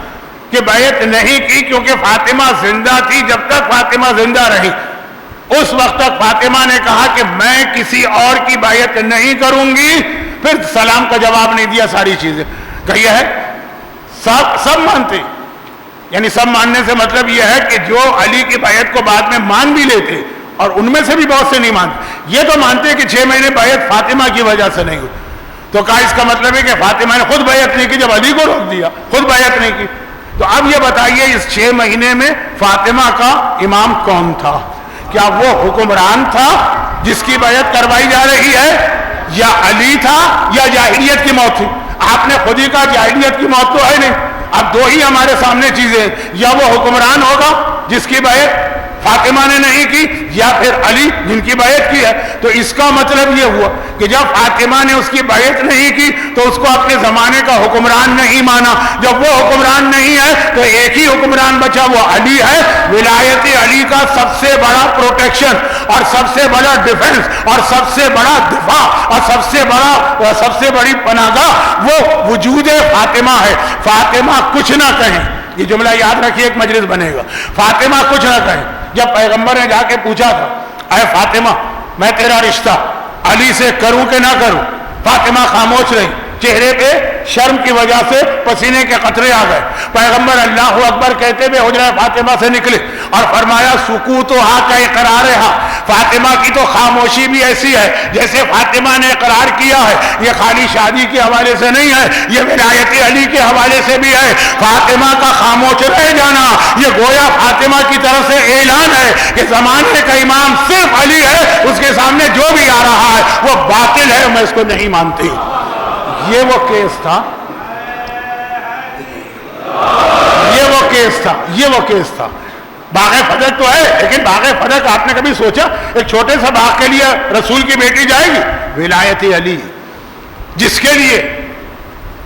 کہ بیعت نہیں کی کیونکہ فاطمہ زندہ تھی۔ جب تک فاطمہ زندہ رہی اس وقت تک فاطمہ نے کہا کہ میں کسی اور کی بیعت نہیں کروں گی، پھر سلام کا جواب نہیں دیا، ساری چیزیں کہی ہے۔ سب مانتے، یعنی سب ماننے سے مطلب یہ ہے کہ جو علی کی بیعت کو بعد میں مان بھی لیتے اور ان میں سے بھی بہت سے نہیں مانتے، یہ تو مانتے کہ 6 مہینے بیعت فاطمہ کی وجہ سے نہیں ہوئی۔ تو کہا اس کا مطلب ہے کہ فاطمہ نے خود بیعت نہیں کی، جب علی کو روک دیا خود بیعت نہیں کی۔ تو اب یہ بتائیے اس 6 مہینے میں فاطمہ کا امام کون تھا؟ کیا وہ حکمران تھا جس کی بیعت کروائی جا رہی ہے، یا علی تھا، یا جاہلیت کی موت تھی؟ آپ نے خود ہی کہا جاہلیت کی موت تو ہے نہیں۔ اب دو ہی ہمارے سامنے چیزیں ہیں، یا وہ حکمران ہوگا جس کی بیعت فاطمہ نے نہیں کی، یا پھر علی جن کی بیعت کی ہے۔ تو اس کا مطلب یہ ہوا کہ جب فاطمہ نے اس کی بیعت نہیں کی تو اس کو اپنے زمانے کا حکمران نہیں مانا۔ جب وہ حکمران نہیں ہے تو ایک ہی حکمران بچا، وہ علی ہے۔ ولایت علی کا سب سے بڑا پروٹیکشن اور سب سے بڑا ڈیفنس اور سب سے بڑا دفاع اور سب سے بڑی پناہ گاہ وہ وجود فاطمہ ہے۔ فاطمہ کچھ نہ کہیں، یہ جملہ یاد رکھیے، ایک مجلس بنے گا، فاطمہ کچھ نہ کہیں۔ جب پیغمبر نے جا کے پوچھا تھا اے فاطمہ میں تیرا رشتہ علی سے کروں کہ نہ کروں، فاطمہ خاموش رہی، چہرے پہ شرم کی وجہ سے پسینے کے قطرے آ گئے۔ پیغمبر اللہ اکبر کہتے ہوئے حجرہ فاطمہ سے نکلے اور فرمایا سکوتھا کا اقرارھا، فاطمہ کی تو خاموشی بھی ایسی ہے جیسے فاطمہ نے اقرار کیا ہے۔ یہ خالی شادی کے حوالے سے نہیں ہے، یہ ولایت علی کے حوالے سے بھی ہے۔ فاطمہ کا خاموش رہ جانا یہ گویا فاطمہ کی طرف سے اعلان ہے کہ زمانے کا امام صرف علی ہے، اس کے سامنے جو بھی آ رہا ہے وہ باطل ہے، میں اس کو نہیں مانتی۔ یہ وہ کیس تھا۔ باغ فدق تو ہے، لیکن باغ فدق آپ نے کبھی سوچا ایک چھوٹے سے باغ کے لیے رسول کی بیٹی جائے گی؟ ولایت علی جس کے لیے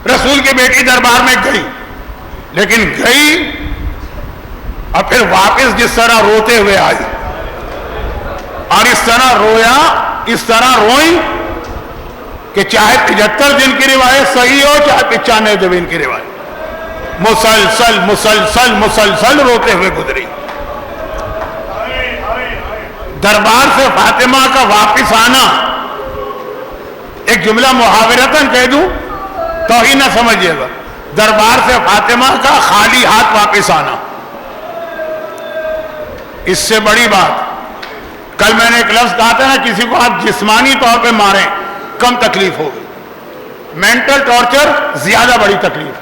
رسول کی بیٹی دربار میں گئی، لیکن گئی اور پھر واپس جس طرح روتے ہوئے آئی اور اس طرح رویا، اس طرح روئی کہ چاہے 75 دن کی روایت صحیح ہو چاہے 95 دن کی روایت، مسلسل روتے ہوئے گزری۔ دربار سے فاطمہ کا واپس آنا، ایک جملہ محاورتاً کہہ دوں توہین نہ سمجھیے گا، دربار سے فاطمہ کا خالی ہاتھ واپس آنا، اس سے بڑی بات، کل میں نے ایک لفظ کہا تھا نا، کسی کو آپ جسمانی طور پہ ماریں کم تکلیف ہوگی، مینٹل ٹارچر زیادہ بڑی تکلیف۔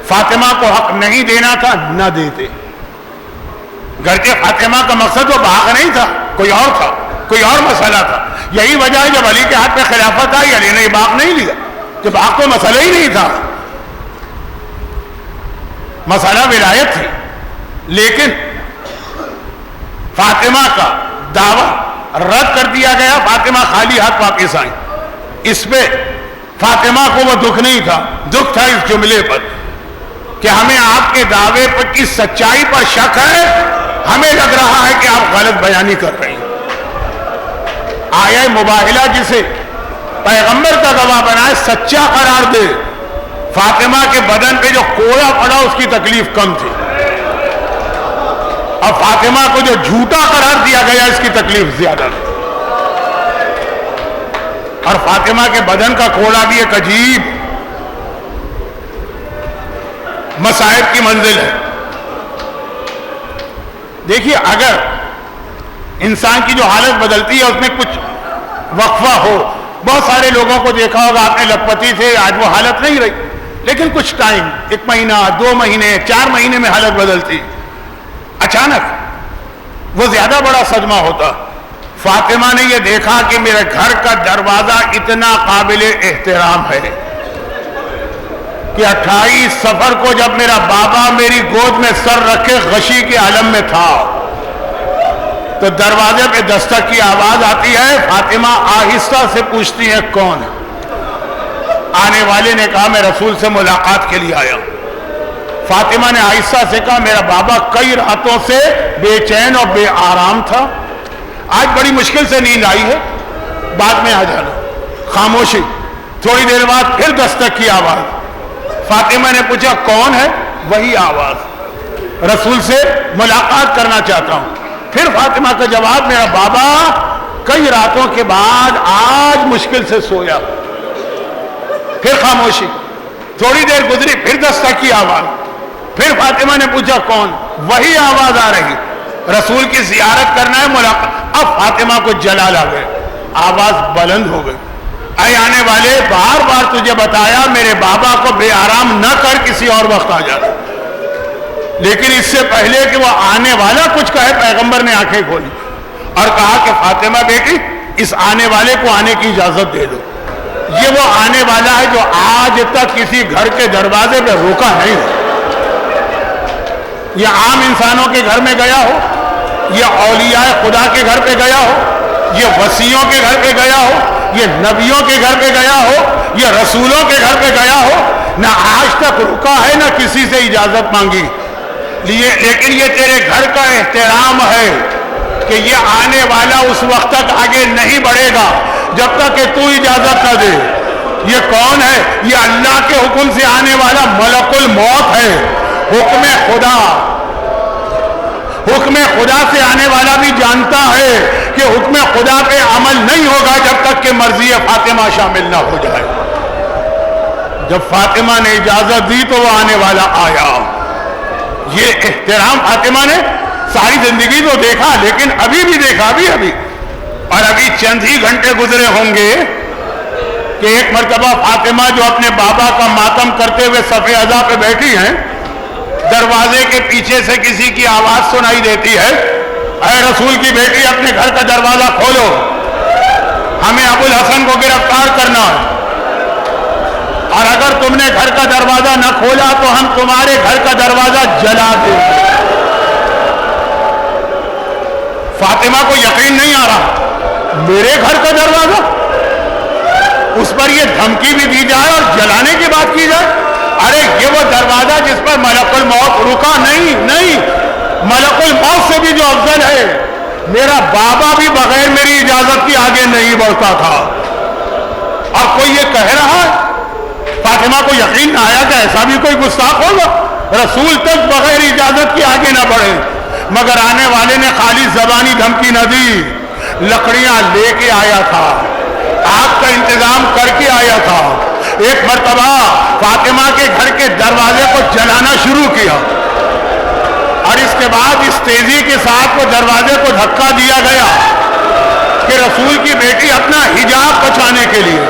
فاطمہ کو حق نہیں دینا تھا، نہ دیتے، گرچہ فاطمہ کا مقصد وہ باغ نہیں تھا، کوئی اور تھا، کوئی اور مسئلہ تھا۔ یہی وجہ ہے جب علی کے ہاتھ پہ خلافت آئی علی نے باغ نہیں لیا، کہ باغ تو مسئلہ ہی نہیں تھا، مسئلہ ولایت تھی، لیکن فاطمہ کا دعویٰ رد کر دیا گیا، فاطمہ خالی ہاتھ واپس آئیں۔ اس پہ فاطمہ کو وہ دکھ نہیں تھا، دکھ تھا اس جملے پر کہ ہمیں آپ کے دعوے پر کی سچائی پر شک ہے، ہمیں لگ رہا ہے کہ آپ غلط بیانی کر رہے ہیں۔ آیہ مباہلہ جسے پیغمبر کا گواہ بنائے، سچا قرار دے، فاطمہ کے بدن پہ جو کوڑا پڑا اس کی تکلیف کم تھی، اور فاطمہ کو جو جھوٹا قرار دیا گیا اس کی تکلیف زیادہ تھی۔ اور فاطمہ کے بدن کا کوڑا بھی ایک عجیب مصائب کی منزل ہے۔ دیکھیے، اگر انسان کی جو حالت بدلتی ہے اس میں کچھ وقفہ ہو، بہت سارے لوگوں کو دیکھا ہوگا آپ نے لکھپتی تھے، آج وہ حالت نہیں رہی، لیکن کچھ ٹائم، 1 مہینہ 2 مہینے 4 مہینے میں حالت بدلتی، اچانک وہ زیادہ بڑا صدمہ ہوتا۔ فاطمہ نے یہ دیکھا کہ میرے گھر کا دروازہ اتنا قابل احترام ہے کہ 28 صفر کو جب میرا بابا میری گود میں سر رکھے غشی کے عالم میں تھا تو دروازے پہ دستک کی آواز آتی ہے، فاطمہ آہستہ سے پوچھتی ہے کون ہے؟ آنے والے نے کہا میں رسول سے ملاقات کے لیے آیا۔ فاطمہ نے آہستہ سے کہا میرا بابا کئی راتوں سے بے چین اور بے آرام تھا، آج بڑی مشکل سے نیند آئی ہے، بعد میں آ جانا۔ خاموشی، تھوڑی دیر بعد پھر دستک کی آواز، فاطمہ نے پوچھا کون ہے؟ وہی آواز، رسول سے ملاقات کرنا چاہتا ہوں۔ پھر فاطمہ کا جواب، میرا بابا کئی راتوں کے بعد آج مشکل سے سویا۔ پھر خاموشی، تھوڑی دیر گزری، پھر دستک کی آواز، پھر فاطمہ نے پوچھا کون؟ وہی آواز آ رہی، رسول کی زیارت کرنا ہے، ملاقات۔ اب فاطمہ کو جلال آ گئے، آواز بلند ہو گئی، اے آنے والے، بار بار تجھے بتایا میرے بابا کو بے آرام نہ کر، کسی اور وقت آ جاتا، لیکن اس سے پہلے کہ وہ آنے والا کچھ کہے پیغمبر نے آنکھیں کھولی اور کہا کہ فاطمہ بیٹی اس آنے والے کو آنے کی اجازت دے دو۔ یہ وہ آنے والا ہے جو آج تک کسی گھر کے دروازے پہ روکا نہیں ہے، یہ عام انسانوں کے گھر میں گیا ہو، یہ اولیاء خدا کے گھر پہ گیا ہو، یہ وصیوں کے گھر پہ گیا ہو، یہ نبیوں کے گھر پہ گیا ہو، یہ رسولوں کے گھر پہ گیا ہو، نہ آج تک رکا ہے نہ کسی سے اجازت مانگی، لیکن یہ تیرے گھر کا احترام ہے کہ یہ آنے والا اس وقت تک آگے نہیں بڑھے گا جب تک کہ تو اجازت نہ دے۔ یہ کون ہے؟ یہ اللہ کے حکم سے آنے والا ملک الموت ہے، حکم خدا، حکم خدا سے آنے والا بھی جانتا ہے کہ حکم خدا پہ عمل نہیں ہوگا جب تک کہ مرضی فاطمہ شامل نہ ہو جائے۔ جب فاطمہ نے اجازت دی تو وہ آنے والا آیا۔ یہ احترام فاطمہ نے ساری زندگی تو دیکھا، لیکن ابھی بھی دیکھا، ابھی اور ابھی چند ہی گھنٹے گزرے ہوں گے کہ ایک مرتبہ فاطمہ جو اپنے بابا کا ماتم کرتے ہوئے صف عزا پہ بیٹھی ہیں، دروازے کے پیچھے سے کسی کی آواز سنائی دیتی ہے، اے رسول کی بیٹی اپنے گھر کا دروازہ کھولو، ہمیں ابو الحسن کو گرفتار کرنا ہے، اور اگر تم نے گھر کا دروازہ نہ کھولا تو ہم تمہارے گھر کا دروازہ جلا دیں گے۔ فاطمہ کو یقین نہیں آ رہا، میرے گھر کا دروازہ، اس پر یہ دھمکی بھی دی جائے اور جلانے کی بات کی جائے۔ ارے یہ وہ دروازہ جس پر ملک الموت رکا نہیں، ملک الموت سے بھی جو افضل ہے، میرا بابا بھی بغیر میری اجازت کی آگے نہیں بڑھتا تھا، اور کوئی یہ کہہ رہا ہے۔ فاطمہ کو یقین نہ آیا کہ ایسا بھی کوئی گستاخ ہوگا، رسول تک بغیر اجازت کی آگے نہ بڑھے، مگر آنے والے نے خالی زبانی دھمکی نہ دی، لکڑیاں لے کے آیا تھا، آگ کا انتظام کر کے آیا تھا۔ ایک مرتبہ فاطمہ کے گھر کے دروازے کو جلانا شروع کیا، اور اس کے بعد اس تیزی کے ساتھ وہ دروازے کو دھکا دیا گیا کہ رسول کی بیٹی اپنا حجاب بچانے کے لیے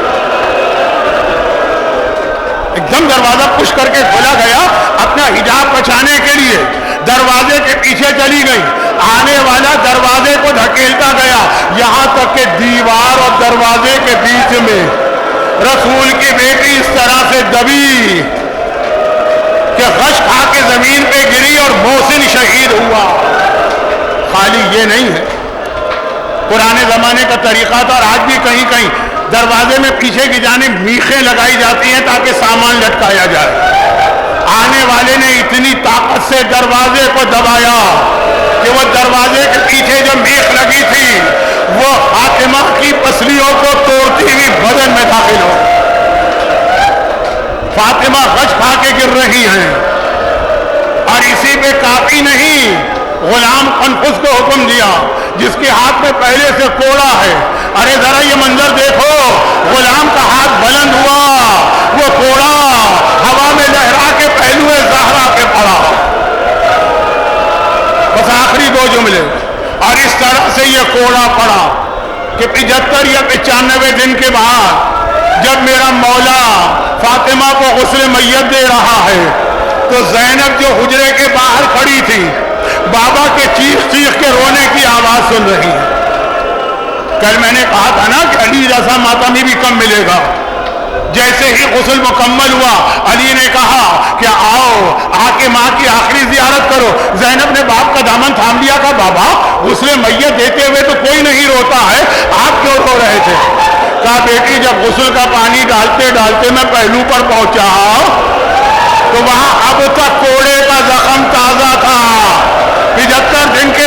ایک دم دروازہ پش کر کے کھولا گیا، اپنا حجاب بچانے کے لیے دروازے کے پیچھے چلی گئی، آنے والا دروازے کو دھکیلتا گیا، یہاں تک کہ دیوار اور دروازے کے بیچ میں رسول کی بیٹی اس طرح سے دبی کہ غش کھا کے زمین پہ گری اور محسن شہید ہوا۔ خالی یہ نہیں ہے، پرانے زمانے کا طریقہ تھا، اور آج بھی کہیں کہیں دروازے میں پیچھے کی جانب میخیں لگائی جاتی ہیں تاکہ سامان لٹکایا جائے۔ آنے والے نے اتنی طاقت سے دروازے کو دبایا کہ وہ دروازے کے پیچھے جو میخ لگی تھی وہ فاطمہ کی پسلیوں کو توڑتی ہوئی بدن میں داخل ہو۔ فاطمہ غش کھا کے گر رہی ہیں، اور اسی پہ کافی نہیں، غلام قنفذ کو حکم دیا جس کے ہاتھ میں پہلے سے کوڑا ہے، ارے ذرا یہ منظر دیکھو، غلام کا ہاتھ بلند ہوا، وہ کوڑا ہوا میں لہرا کے پہلو زہرا پہ پڑا۔ بس آخری دو جملے، اور اس طرح سے یہ کوڑا پڑا کہ 75 یا 95 دن کے بعد جب میرا مولا فاطمہ کو غسل میت دے رہا ہے تو زینب جو حجرے کے باہر کھڑی تھی بابا کے چیخ چیخ کے رونے کی آواز سن رہی ہے۔ کل میں نے کہا تھا نا کہ علی جیسا ماتمی بھی کم ملے گا۔ جیسے ہی غسل مکمل ہوا علی نے کہا کہ آؤ آ کے ماں کی آخری زیارت کرو۔ زینب نے باپ کا دامن تھام لیا، کہا بابا غسل میت دیتے ہوئے تو کوئی نہیں روتا ہے، آپ کیوں رو رہے تھے؟ کہا بیٹی جب غسل کا پانی ڈالتے ڈالتے میں پہلو پر پہنچا تو وہاں اب تک کوڑے کا زخم تازہ تھا۔ 75 دن کے